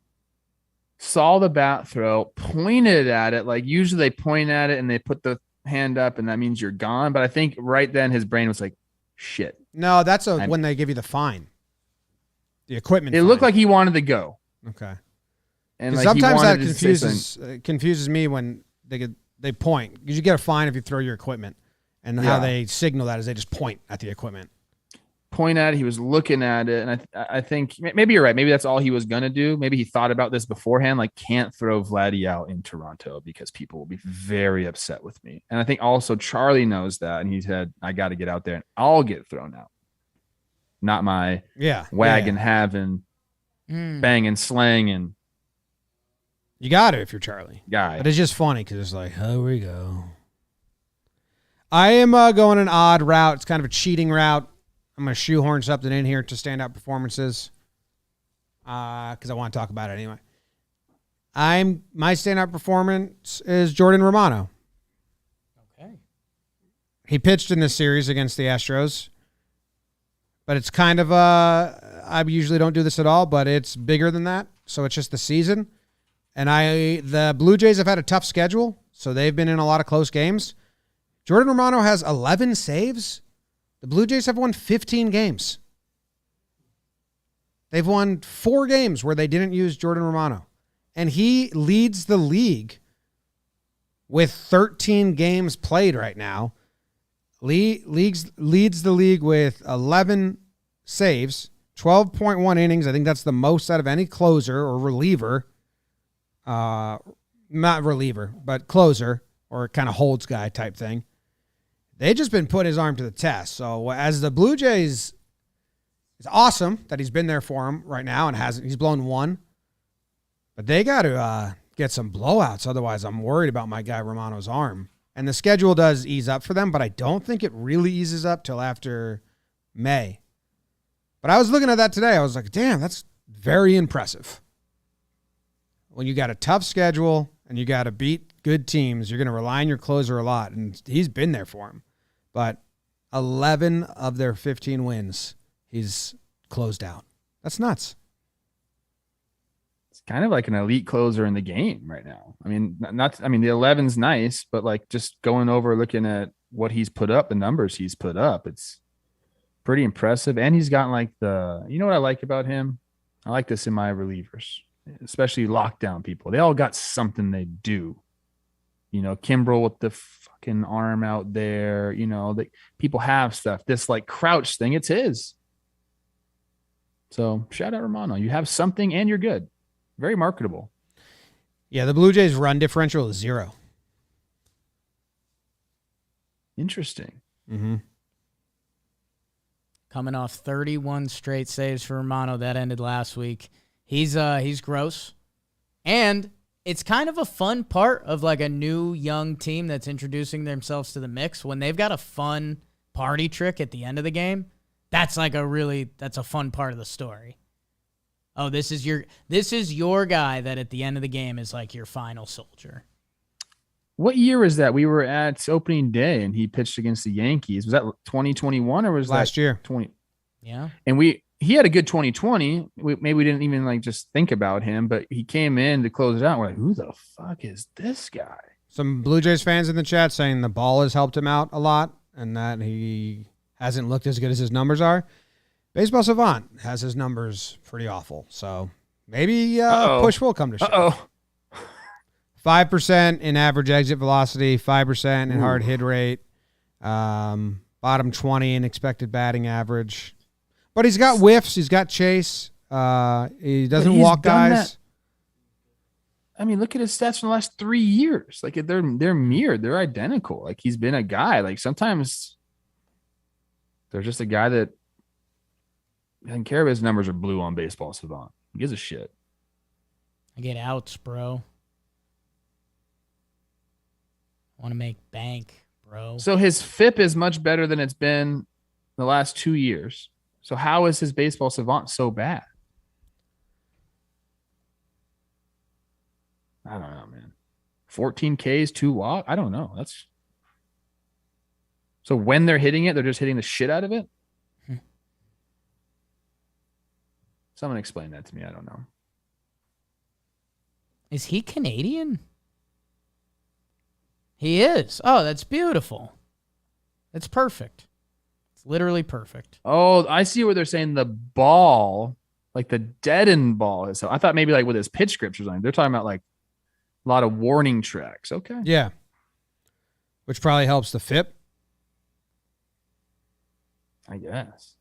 saw the bat throw, pointed at it. Like usually they point at it and they put the hand up and that means you're gone. But I think right then his brain was like, shit. No, that's when they give you the fine. The equipment It fine. looked like he wanted to go. Okay. And like, sometimes that he wanted to say confuses me when they point, because you get a fine if you throw your equipment, and how they signal that is they just point at the equipment. Point at it. He was looking at it, and I think maybe you're right. Maybe that's all he was gonna do. Maybe he thought about this beforehand. Like, can't throw Vladdy out in Toronto because people will be very upset with me. And I think also Charlie knows that, and he said, "I got to get out there, and I'll get thrown out, not my wagon having banging, slanging." You got it if you're Charlie. Guy. But it's just funny because it's like, here we go. I am going an odd route. It's kind of a cheating route. I'm going to shoehorn something in here to Standout Performances because I want to talk about it anyway. My standout performance is Jordan Romano. Okay. He pitched in this series against the Astros, but it's kind of I usually don't do this at all, but it's bigger than that. So it's just the season. And the Blue Jays have had a tough schedule, so they've been in a lot of close games. Jordan Romano has 11 saves. The Blue Jays have won 15 games. They've won 4 games where they didn't use Jordan Romano. And he leads the league with 13 games played right now. Leads the league with 11 saves, 12.1 innings. I think that's the most out of any closer or reliever. Not reliever, but closer or kind of holds guy type thing. They just been put his arm to the test. So as the Blue Jays, it's awesome that he's been there for him right now and he's blown 1. But they got to get some blowouts. Otherwise, I'm worried about my guy Romano's arm. And the schedule does ease up for them, but I don't think it really eases up till after May. But I was looking at that today. I was like, damn, that's very impressive. When you got a tough schedule and you got to beat good teams, you're going to rely on your closer a lot. And he's been there for him. But 11 of their 15 wins, he's closed out. That's nuts. It's kind of like an elite closer in the game right now. I mean, the 11's nice, but like just going over, looking at what he's put up, the numbers he's put up, it's pretty impressive. And he's gotten like you know what I like about him? I like this in my relievers, especially lockdown people. They all got something they do. You know, Kimbrel with the fucking arm out there, you know, people have stuff. This like crouch thing, it's his. So shout out Romano. You have something and you're good. Very marketable. Yeah, the Blue Jays run differential is 0. Interesting. Mm-hmm. Coming off 31 straight saves for Romano. That ended last week. He's gross. And it's kind of a fun part of like a new young team that's introducing themselves to the mix. When they've got a fun party trick at the end of the game, that's a fun part of the story. Oh, this is your guy that at the end of the game is like your final soldier. What year was that? We were at opening day and he pitched against the Yankees. Was that 2021 or was last that year? 20? Yeah. And he had a good 2020. Maybe we didn't even like just think about him, but he came in to close it out. We're like, who the fuck is this guy? Some Blue Jays fans in the chat saying the ball has helped him out a lot and that he hasn't looked as good as his numbers are. Baseball Savant has his numbers pretty awful. So maybe push will come to shove. 5% in average exit velocity, 5% in hard hit rate, bottom 20 in expected batting average. But he's got whiffs. He's got chase. He doesn't walk guys. I mean, look at his stats from the last 3 years. Like they're mirrored. They're identical. Like he's been a guy. Like sometimes they're just a guy that doesn't care if his numbers are blue on Baseball Savant. He gives a shit. I get outs, bro. I want to make bank, bro. So his FIP is much better than it's been the last 2 years. So how is his Baseball Savant so bad? I don't know, man. 14 Ks, 2 walk. I don't know. So when they're hitting it, they're just hitting the shit out of it. Someone explain that to me. I don't know. Is he Canadian? He is. Oh, that's beautiful. That's perfect. It's literally perfect. Oh, I see where they're saying the ball, like the deadened ball. So I thought maybe like with his pitch scripts or something. They're talking about like a lot of warning tracks. Okay. Yeah. Which probably helps the FIP. I guess.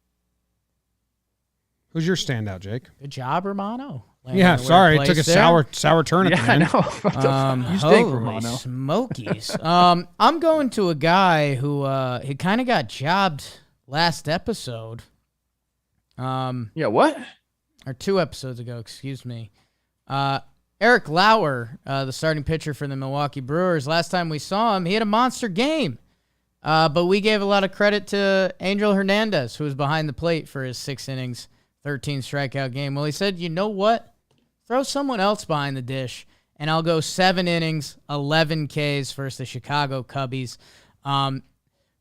Who's your standout, Jake? Good job, Romano. Yeah, sorry. It took a sour turn at the Yeah, I end. know. What the fuck you think, Holy Romano? smokies. I'm going to a guy who he kind of got jobbed last episode. Yeah, what? Or 2 episodes ago, excuse me. Eric Lauer, the starting pitcher for the Milwaukee Brewers. Last time we saw him, he had a monster game. But we gave a lot of credit to Angel Hernandez, who was behind the plate for his 6 innings, 13 strikeout game. Well, he said, you know what? Throw someone else behind the dish, and I'll go 7 innings, 11 Ks versus the Chicago Cubbies.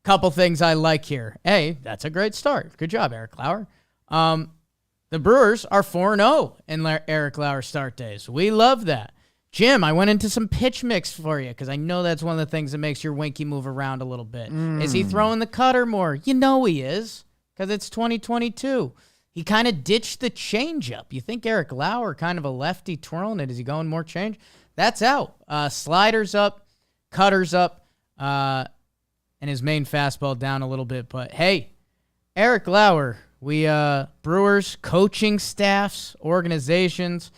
Couple things I like here. Hey, that's a great start. Good job, Eric Lauer. The Brewers are 4-0 in Eric Lauer start days. We love that. Jim, I went into some pitch mix for you because I know that's one of the things that makes your Winky move around a little bit. Is he throwing the cutter more? You know he is because it's 2022. He kind of ditched the changeup. You think Eric Lauer, kind of a lefty twirling it, is he going more change? That's out. Sliders up, cutters up, and his main fastball down a little bit. But hey, Eric Lauer, we Brewers coaching staffs, organizations,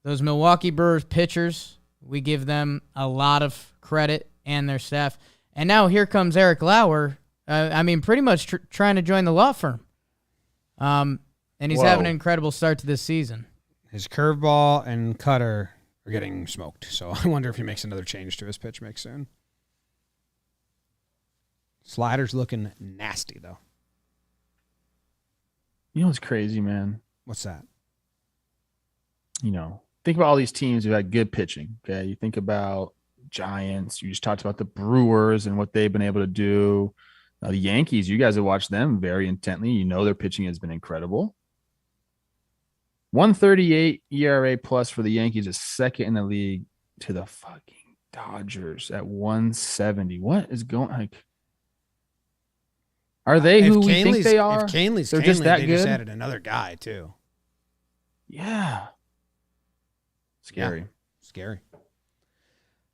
those Milwaukee Brewers pitchers, we give them a lot of credit and their staff. And now here comes Eric Lauer. Pretty much trying to join the law firm. And he's having an incredible start to this season. His curveball and cutter are getting smoked. So I wonder if he makes another change to his pitch mix soon. Slider's looking nasty, though. You know what's crazy, man? What's that? Think about all these teams who had good pitching. Okay. You think about Giants. You just talked about the Brewers and what they've been able to do. The Yankees, you guys have watched them very intently. You know their pitching has been incredible. 138 ERA plus for the Yankees is second in the league to the fucking Dodgers at 170. What is going like? Are they who we think they are? If Canley's They're just that they good. Just added another guy too. Yeah. Scary. Yeah. Scary.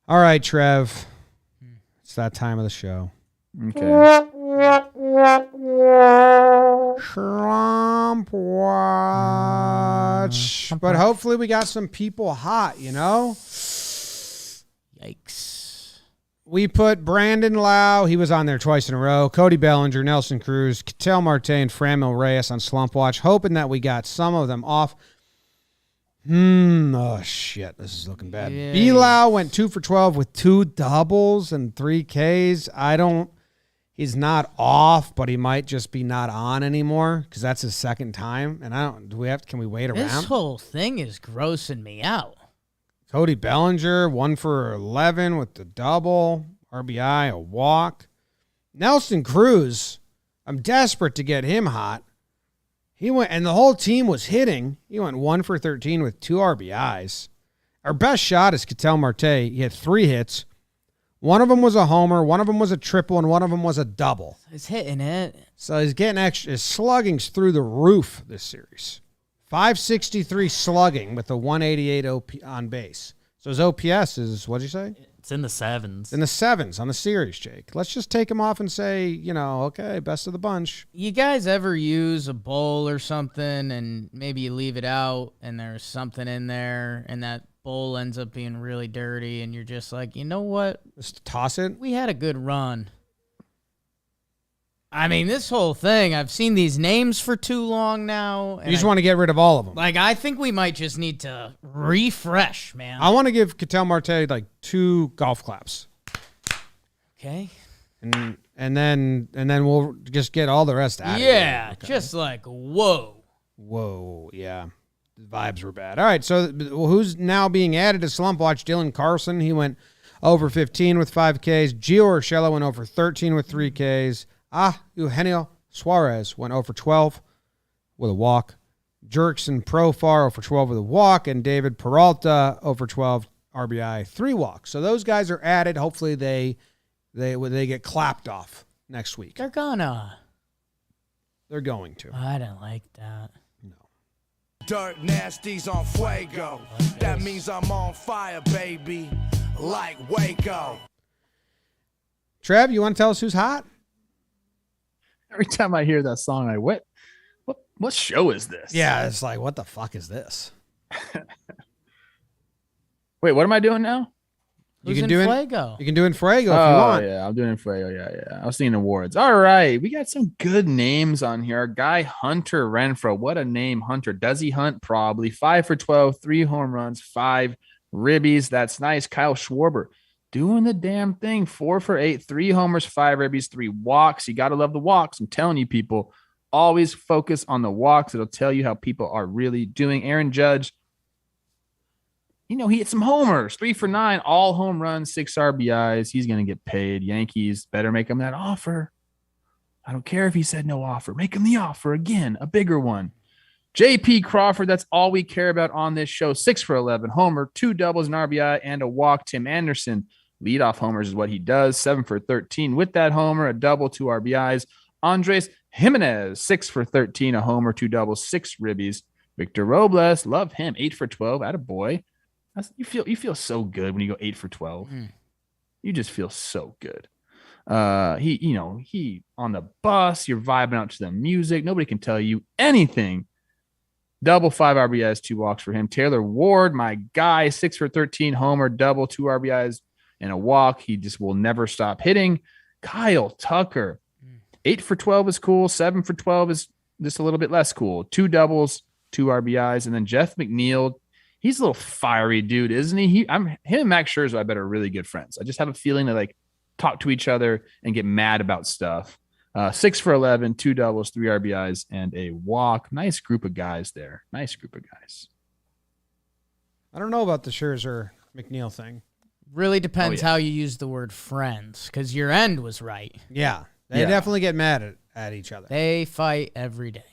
All right, Trev. It's that time of the show. Okay. Slump Watch. But hopefully we got some people hot, Yikes. We put Brandon Lau. He was on there twice in a row. Cody Bellinger, Nelson Cruz, Ketel Marte, and Franmil Reyes on Slump Watch, hoping that we got some of them off. Oh, shit. This is looking bad. Yeah. B-Lau went 2 for 12 with 2 doubles and 3 Ks. He's not off, but he might just be not on anymore because that's his second time. And can we wait around? This whole thing is grossing me out. Cody Bellinger, 1 for 11 with the double, RBI, a walk. Nelson Cruz, I'm desperate to get him hot. He went, and the whole team was hitting. He went 1 for 13 with 2 RBIs. Our best shot is Ketel Marte. He had 3 hits. One of them was a homer, one of them was a triple, and one of them was a double. He's hitting it. So he's getting extra. His slugging's through the roof this series. 563 slugging with a 188 on base. So his OPS is, what'd you say? It's in the 7s. In the 7s on the series, Jake. Let's just take him off and say, okay, best of the bunch. You guys ever use a bowl or something and maybe you leave it out and there's something in there and that bowl ends up being really dirty and you're just like, you know what? Just toss it. We had a good run. This whole thing, I've seen these names for too long now. You just want to get rid of all of them. I think we might just need to refresh, man. I want to give Ketel Marte 2 golf claps. Okay. And then we'll just get all the rest out of here. Yeah, okay. Just whoa. Whoa, yeah. The vibes were bad. All right, so who's now being added to Slump Watch? Dylan Carlson, he went over 15 with 5 Ks. Gio Urshela went over 13 with 3 Ks. Eugenio Suarez went over 12 with a walk. Jerkson Profar over 12 with a walk. And David Peralta over 12 RBI, 3 walks. So those guys are added. Hopefully they get clapped off next week. They're going to. I don't like that. No. Dirt nasties on Fuego. That means I'm on fire, baby. Like Waco. Trev, you want to tell us who's hot? Every time I hear that song, what show is this? Yeah, it's like, what the fuck is this? Wait, what am I doing now? You can do Fuego. You can do in Fuego if you want. Yeah, I'm doing Fuego. Yeah. I was thinking awards. All right, we got some good names on here. Our guy Hunter Renfroe. What a name, Hunter. Does he hunt? Probably. 5 for 12, 3 home runs, 5 ribbies. That's nice. Kyle Schwarber doing the damn thing. 4 for 8, 3 homers, 5 ribbies, 3 walks. You got to love the walks. I'm telling you, people, always focus on the walks. It'll tell you how people are really doing. Aaron Judge, he hit some homers, 3 for 9, all home runs, 6 RBIs. He's going to get paid. Yankees better make him that offer. I don't care if he said no offer. Make him the offer again, a bigger one. JP Crawford, that's all we care about on this show. 6 for 11, homer, 2 doubles, an RBI, and a walk. Tim Anderson, leadoff homers is what he does. 7 for 13 with that homer, a double, 2 RBIs. Andres Jimenez, 6 for 13, a homer, 2 doubles, 6 ribbies. Victor Robles, love him, 8 for 12, attaboy. You feel so good when you go 8 for 12. You just feel so good. He on the bus, you're vibing out to the music. Nobody can tell you anything. Double, 5 RBIs, 2 walks for him. Taylor Ward, my guy, 6 for 13, homer, double, 2 RBIs, and a walk. He just will never stop hitting. Kyle Tucker, 8 for 12 is cool. 7 for 12 is just a little bit less cool. 2 doubles, 2 RBIs, and then Jeff McNeil. He's a little fiery dude, isn't he? Him and Max Scherzer, I bet, are really good friends. I just have a feeling they like talk to each other and get mad about stuff. 6 for 11, 2 doubles, 3 RBIs, and a walk. Nice group of guys there. Nice group of guys. I don't know about the Scherzer McNeil thing. Really depends how you use the word friends, because your end was right. Yeah, they definitely get mad at each other. They fight every day.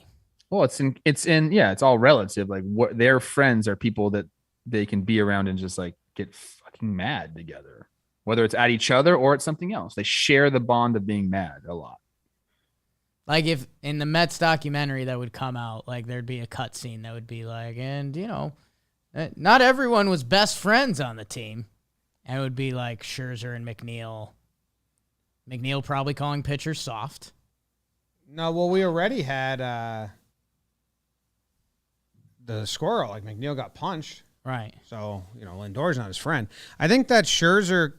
Well, it's all relative. Like, what their friends are people that they can be around and just like get fucking mad together, whether it's at each other or at something else. They share the bond of being mad a lot. Like if in the Mets documentary that would come out, like there'd be a cut scene that would be like, and not everyone was best friends on the team. And it would be like Scherzer and McNeil. McNeil probably calling pitchers soft. No, well, we already had the squirrel. Like McNeil got punched. Right. So, Lindor's not his friend. I think that Scherzer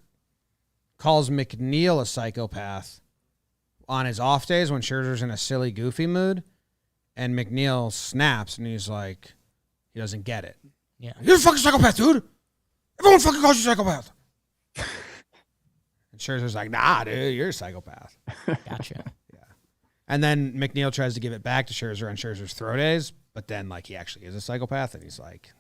calls McNeil a psychopath on his off days when Scherzer's in a silly, goofy mood. And McNeil snaps and he's like, he doesn't get it. Yeah. You're a fucking psychopath, dude. Everyone fucking calls you psychopath. And Scherzer's like, nah, dude, you're a psychopath. Gotcha. Yeah. And then McNeil tries to give it back to Scherzer on Scherzer's throw days, but then he actually is a psychopath, and he's like,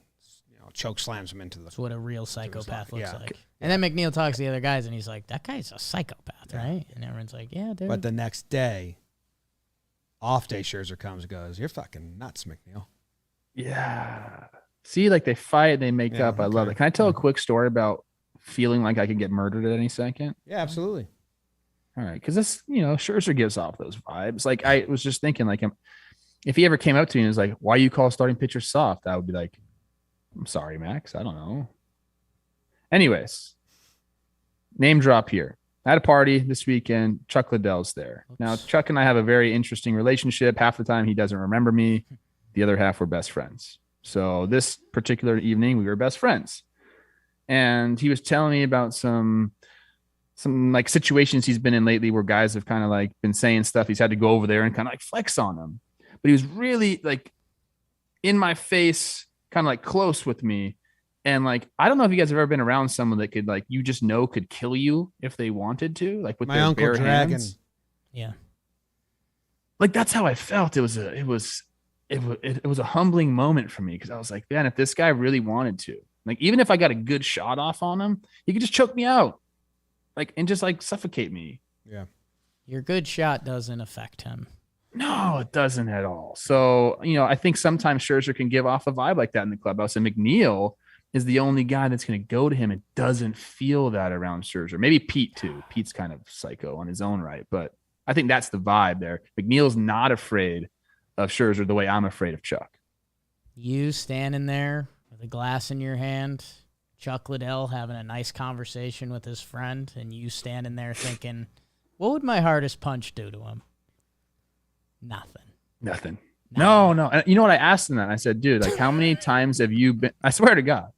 choke slams him into the. That's what a real psychopath looks like. Yeah. And then McNeil talks to the other guys, and he's like, that guy's a psychopath, right? And everyone's like, yeah, dude. But the next day, off day, Scherzer comes and goes, you're fucking nuts, McNeil. Yeah. See, like they fight, they make up. I love it. Can I tell a quick story about feeling like I could get murdered at any second? Yeah, absolutely. All right. Because this, Scherzer gives off those vibes. Like, I was just thinking, like, if he ever came up to me and was like, why you call starting pitcher soft? I would be like, I'm sorry, Max. I don't know. Anyways, name drop here. I had a party this weekend. Chuck Liddell's there. Oops. Now, Chuck and I have a very interesting relationship. Half the time he doesn't remember me. The other half we're best friends. So this particular evening, we were best friends. And he was telling me about some like situations he's been in lately where guys have kind of like been saying stuff. He's had to go over there and kind of like flex on them. But he was really like in my face, kind of like close with me. And like, I don't know if you guys have ever been around someone that could like, could kill you if they wanted to, like with my their Uncle bare Dragon. hands. Yeah. Like, that's how I felt. It was a humbling moment for me. Cause I was like, man, if this guy really wanted to, like, even if I got a good shot off on him, he could just choke me out, like, and just like suffocate me. Yeah. Your good shot doesn't affect him. No, it doesn't at all. So, I think sometimes Scherzer can give off a vibe like that in the clubhouse, and McNeil is the only guy that's going to go to him and doesn't feel that around Scherzer. Maybe Pete too. Pete's kind of psycho on his own right, but I think that's the vibe there. McNeil's not afraid of Scherzer the way I'm afraid of Chuck. You standing there with a glass in your hand, Chuck Liddell having a nice conversation with his friend, and you standing there thinking, what would my hardest punch do to him? Nothing. No. And you know what I asked him that? I said, dude, like, how many times have you been? I swear to God.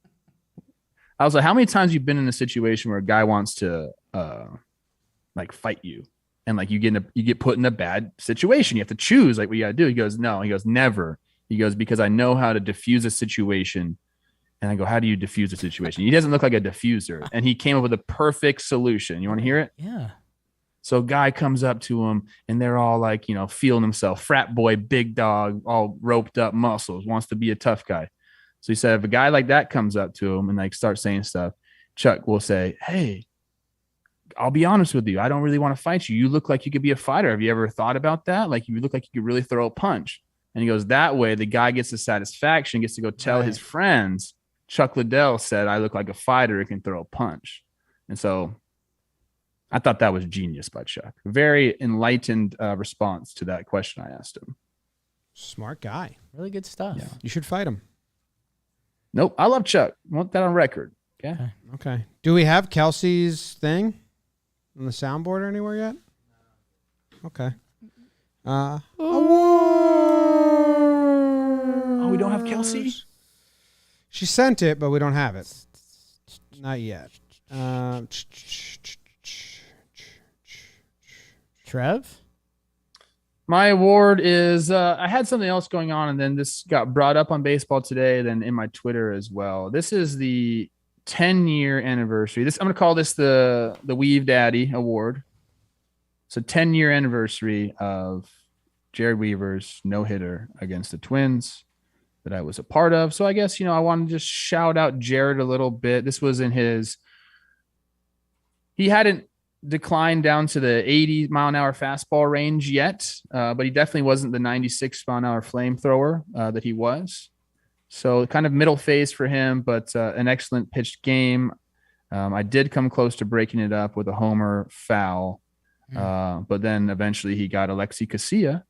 I was like, how many times have you been in a situation where a guy wants to like fight you, and like you get put in a bad situation? You have to choose like what you got to do. He goes, no. He goes, never. He goes, because I know how to diffuse a situation. And I go, how do you diffuse a situation? He doesn't look like a diffuser. And he came up with a perfect solution. You want to hear it? Yeah. So guy comes up to him and they're all like, you know, feeling himself, frat boy, big dog, all roped up muscles, wants to be a tough guy. So he said, if a guy like that comes up to him and like starts saying stuff, Chuck will say, hey, I'll be honest with you. I don't really want to fight you. You look like you could be a fighter. Have you ever thought about that? Like, you look like you could really throw a punch. And he goes, that way the guy gets the satisfaction, gets to go tell his friends, Chuck Liddell said, I look like a fighter who can throw a punch. And so I thought that was genius by Chuck. Very enlightened response to that question I asked him. Smart guy. Really good stuff. Yeah. You should fight him. Nope. I love Chuck. I want that on record. Okay. Do we have Kelsey's thing on the soundboard anywhere yet? Okay. Oh, we don't have Kelsey? She sent it, but we don't have it. Not yet. Trev? My award is I had something else going on, and then this got brought up on Baseball Today, then in my Twitter as well. This is the 10-year anniversary. I'm going to call this the Weave Daddy Award. It's a 10-year anniversary of Jared Weaver's no-hitter against the Twins that I was a part of. So I guess, I want to just shout out Jared a little bit. This was in he hadn't declined down to the 80-mile-an-hour fastball range yet, but he definitely wasn't the 96-mile-an-hour flamethrower that he was. So kind of middle phase for him, but an excellent pitched game. I did come close to breaking it up with a homer foul, but then eventually he got Alexi Casilla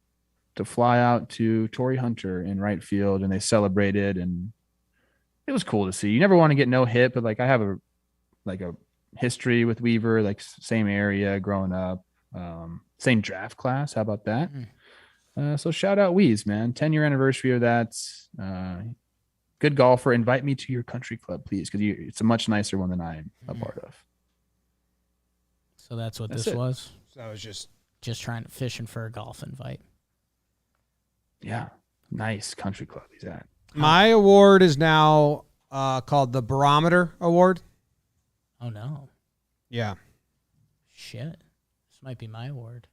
to fly out to Torrey Hunter in right field, and they celebrated, and it was cool to see. You never want to get no hit, but like I have a history with Weaver, like same area growing up, same draft class. How about that? So shout out Weez, man. 10-year anniversary of that. Good golfer. Invite me to your country club, please, because it's a much nicer one than I'm a part of. So that's what this it. was? So I was just trying to fishing for a golf invite. Yeah. Nice country club he's at. My award is now called the Barometer Award. Oh, no. Yeah. Shit. This might be my award.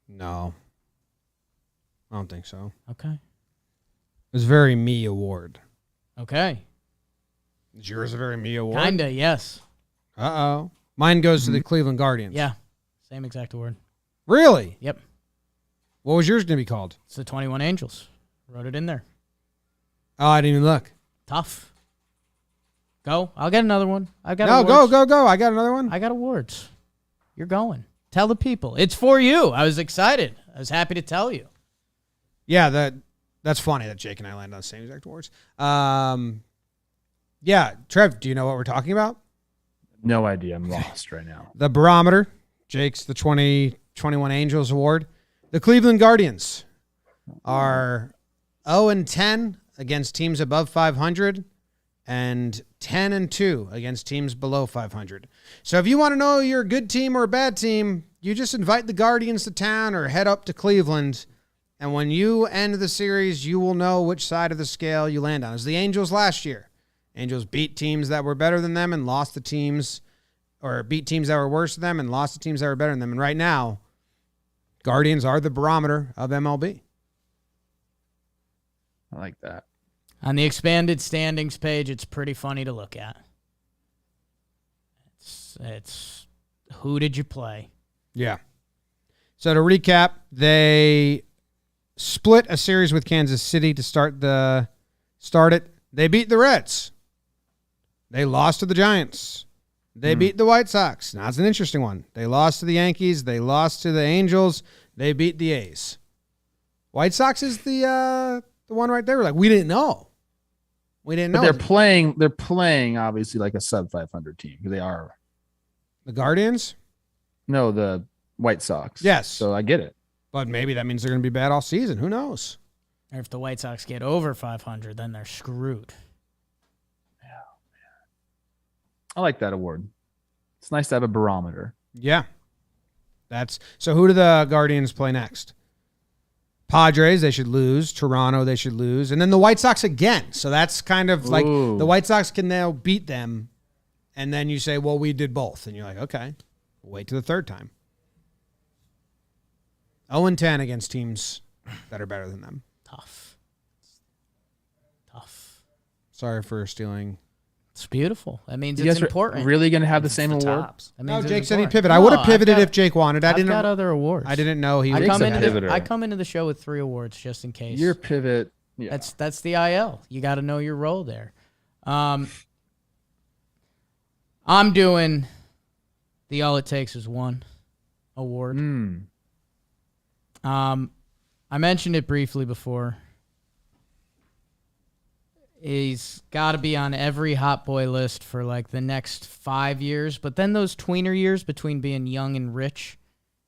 No. I don't think so. Okay. It's a very me award. Okay. Is yours a very me award? Kinda, yes. Uh-oh. Mine goes to the Cleveland Guardians. Yeah. Same exact award. Really? Yep. What was yours going to be called? It's the 21 Angels. Wrote it in there. Oh, I didn't even look. Tough. Go. I'll get another one. I got No, awards. go. I got another one. I got awards. You're going. Tell the people. It's for you. I was excited. I was happy to tell you. Yeah, that's funny that Jake and I landed on the same exact awards. Yeah, Trev, do you know what we're talking about? No idea. I'm lost right now. The Barometer. Jake's the 2021 Angels Award. The Cleveland Guardians are 0-10 against teams above 500 and 10-2 against teams below 500. So if you want to know you're a good team or a bad team, you just invite the Guardians to town or head up to Cleveland. And when you end the series, you will know which side of the scale you land on. It was the Angels last year. Angels beat teams that were better than them and lost to teams, or beat teams that were worse than them and lost to teams that were better than them. And right now, Guardians are the barometer of MLB. I like that. On the expanded standings page, it's pretty funny to look at. It's who did you play? Yeah. So to recap, they split a series with Kansas City to start it. They beat the Reds. They lost to the Giants. They beat the White Sox. Now it's an interesting one. They lost to the Yankees. They lost to the Angels. They beat the A's. White Sox is the one right there. We're like, we didn't know. We didn't But know. they're playing obviously like a sub 500 team because they are. The Guardians? No, the White Sox. Yes. So I get it. But maybe that means they're going to be bad all season. Who knows? Or if the White Sox get over 500, then they're screwed. I like that award. It's nice to have a barometer. Yeah. So who do the Guardians play next? Padres, they should lose. Toronto, they should lose. And then the White Sox again. So that's kind of like the White Sox can now beat them. And then you say, well, we did both. And you're like, okay, we'll wait to the third time. 0-10 against teams that are better than them. Tough. Sorry for stealing. It's beautiful. That means You it's guys are important. really going to have the same It's award? tops. That No, means Jake it's said he'd important. pivot. I would have No, pivoted I've if Jake wanted. I've got other awards. I didn't know he I was come a into pivoter. I come into the show with 3 awards just in case. Your pivot. Yeah. That's the IL. You got to know your role there. I'm doing the All It Takes Is One award. I mentioned it briefly before. He's got to be on every hot boy list for like the next 5 years. But then those tweener years between being young and rich,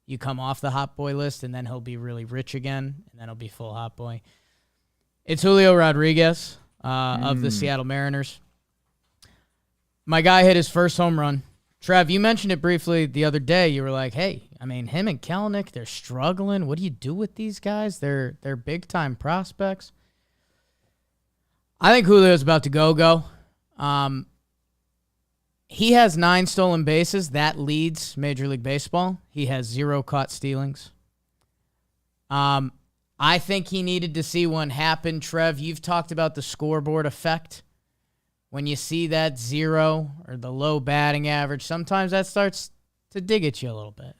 you come off the hot boy list and then he'll be really rich again and then he'll be full hot boy. It's Julio Rodriguez of the Seattle Mariners. My guy hit his first home run. Trev, you mentioned it briefly the other day. You were like, hey, I mean, him and Kelenic, they're struggling. What do you do with these guys? They're big-time prospects. I think Julio's about to go. He has 9 stolen bases. That leads Major League Baseball. He has 0 caught stealings. I think he needed to see one happen. Trev, you've talked about the scoreboard effect. When you see that 0 or the low batting average, sometimes that starts to dig at you a little bit.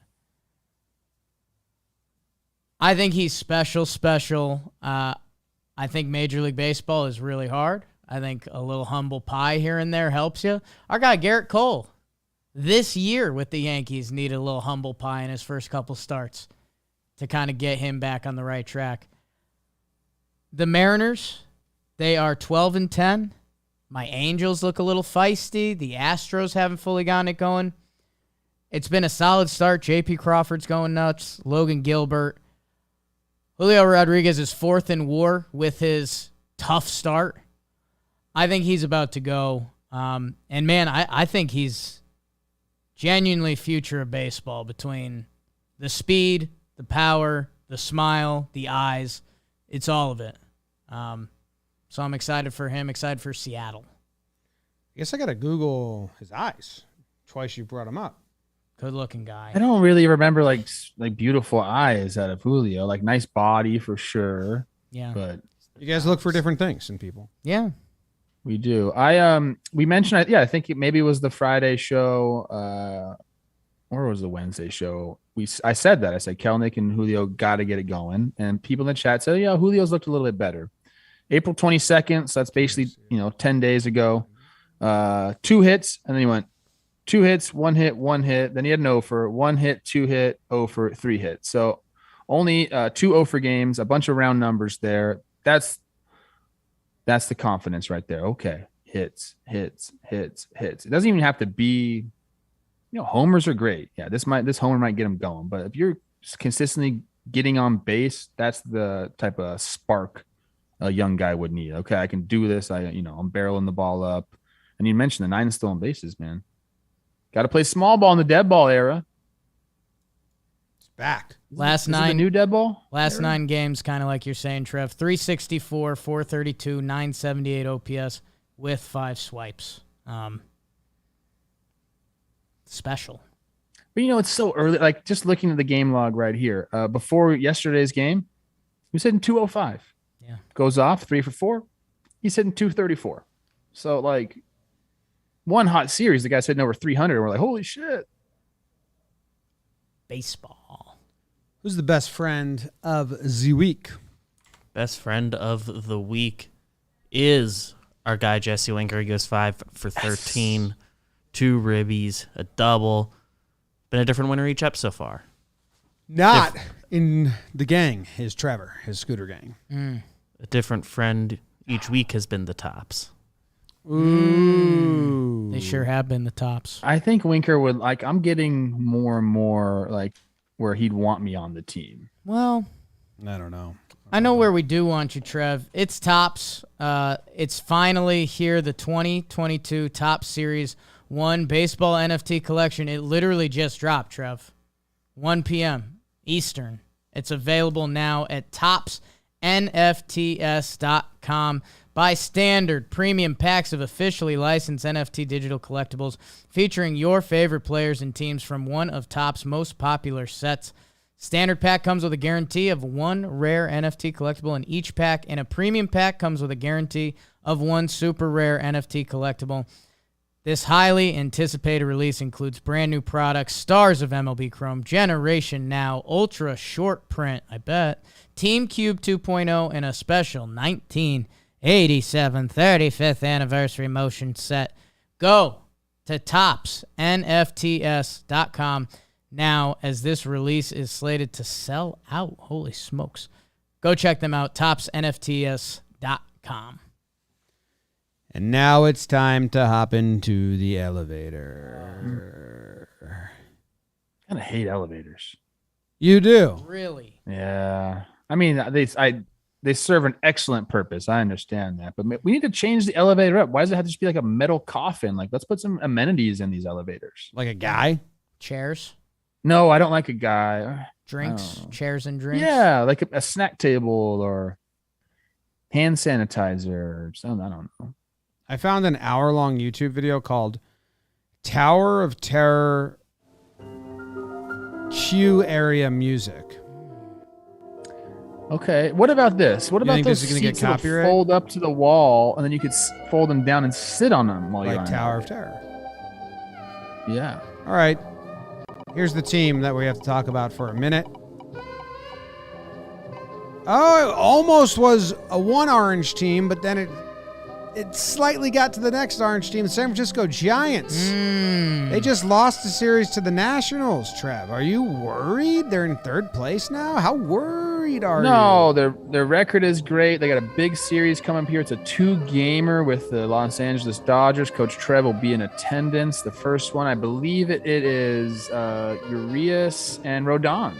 I think he's special. I think Major League Baseball is really hard. I think a little humble pie here and there helps you. Our guy, Garrett Cole, this year with the Yankees needed a little humble pie in his first couple starts to kind of get him back on the right track. The Mariners, they are 12-10. My Angels look a little feisty. The Astros haven't fully gotten it going. It's been a solid start. J.P. Crawford's going nuts. Logan Gilbert. Julio Rodriguez is 4th in WAR with his tough start. I think he's about to go. And, man, I think he's genuinely future of baseball between the speed, the power, the smile, the eyes. It's all of it. So I'm excited for him, excited for Seattle. I guess I got to Google his eyes. Twice you brought him up. Good-looking guy. I don't really remember like beautiful eyes out of Julio. Like nice body for sure. Yeah. But You guys look for different things in people. Yeah. we do. We mentioned I think maybe it was the Friday show or was the Wednesday show. I said that. I said Kelenic and Julio got to get it going. And people in the chat said, yeah, Julio's looked a little bit better. April 22nd, so that's basically 10 days ago. 2 hits, and then he went 2 hits, 1 hit, 1 hit. Then he had an 0 for 1 hit, 2 hit, 0 for 3 hits. So only 2 0 for games, a bunch of round numbers there. That's the confidence right there. Okay, hits. It doesn't even have to be. Homers are great. Yeah, this homer might get him going. But if you're consistently getting on base, that's the type of spark a young guy would need. Okay, I can do this. I'm barreling the ball up. And you mentioned the 9 stolen bases, man. Got to play small ball in the dead ball era. It's back. Last Is it 9 the new dead ball. Last 9 games, kind of like you're saying, Trev. 364, 432, 978 OPS with 5 swipes. Special. But it's so early. Like just looking at the game log right here. Before yesterday's game, he was hitting 205. Yeah. Goes off 3 for 4. He's hitting 234. So like one hot series, the guy's hitting over 300. And we're like, holy shit. Baseball. Who's the best friend of the week? Best friend of the week is our guy Jesse Winker. He goes 5 for 13, 2 ribbies, a double. Been a different winner each up so far. Not in the gang is Trevor, his scooter gang. A different friend each week has been the Tops. Ooh. They sure have been the tops. I think Winker would like. I'm getting more and more like where he'd want me on the team. Well, I don't know. I know where we do want you, Trev. It's tops. It's finally here, the 2022 Topps Series 1 Baseball NFT Collection. It literally just dropped, Trev. 1 p.m. Eastern. It's available now at topsnfts.com. Buy standard premium packs of officially licensed NFT digital collectibles featuring your favorite players and teams from one of Topps most popular sets. Standard pack comes with a guarantee of 1 rare NFT collectible in each pack, and a premium pack comes with a guarantee of 1 super rare NFT collectible. This highly anticipated release includes brand new products, stars of MLB Chrome, Generation Now, Ultra Short Print, I bet, Team Cube 2.0, and a special 1987 35th Anniversary Motion Set. Go to topsnfts.com now, as this release is slated to sell out. Holy smokes. Go check them out, topsnfts.com. And now it's time to hop into the elevator. I kind of hate elevators. You do? Really? Yeah. I mean, they serve an excellent purpose. I understand that. But we need to change the elevator up. Why does it have to just be like a metal coffin? Like, let's put some amenities in these elevators. Like a guy? Chairs? No, I don't like a guy. Drinks? Chairs and drinks? Yeah, like a snack table or hand sanitizer or something. I don't know. I found an hour-long YouTube video called Tower of Terror Q Area Music. Okay. What about this? What You about think those this is gonna get seats that'll copyright? fold up to the wall and then you could fold them down and sit on them while you're Like on Tower it? of Terror. Yeah. All right. Here's the team that we have to talk about for a minute. Oh, it almost was a one orange team, but then it slightly got to the next orange team, the San Francisco Giants. They just lost the series to the Nationals, Trev. Are you worried? They're in third place now? How worried are you? No, their record is great. They got a big series coming up here. It's a 2-gamer with the Los Angeles Dodgers. Coach Trev will be in attendance. The first one, I believe it is Urias and Rodon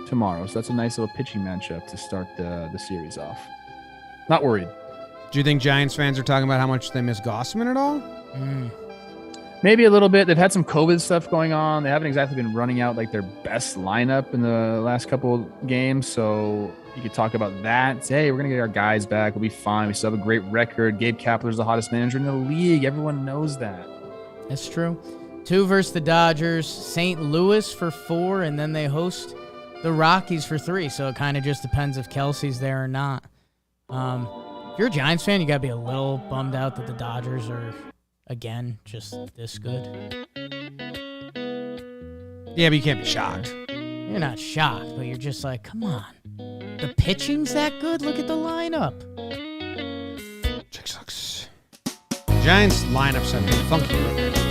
tomorrow. So that's a nice little pitching matchup to start the series off. Not worried. Do you think Giants fans are talking about how much they miss Gossman at all? Maybe a little bit. They've had some COVID stuff going on. They haven't exactly been running out like their best lineup in the last couple of games. So you could talk about that. Say, hey, we're going to get our guys back. We'll be fine. We still have a great record. Gabe Kapler's the hottest manager in the league. Everyone knows that. That's true. 2 versus the Dodgers, St. Louis for 4, and then they host the Rockies for 3. So it kind of just depends if Kelsey's there or not. If you're a Giants fan, you got to be a little bummed out that the Dodgers are, again, just this good. Yeah, but you can't be shocked. You're not shocked, but you're just like, come on. The pitching's that good? Look at the lineup. Chick sucks. Giants lineups have been funky lately.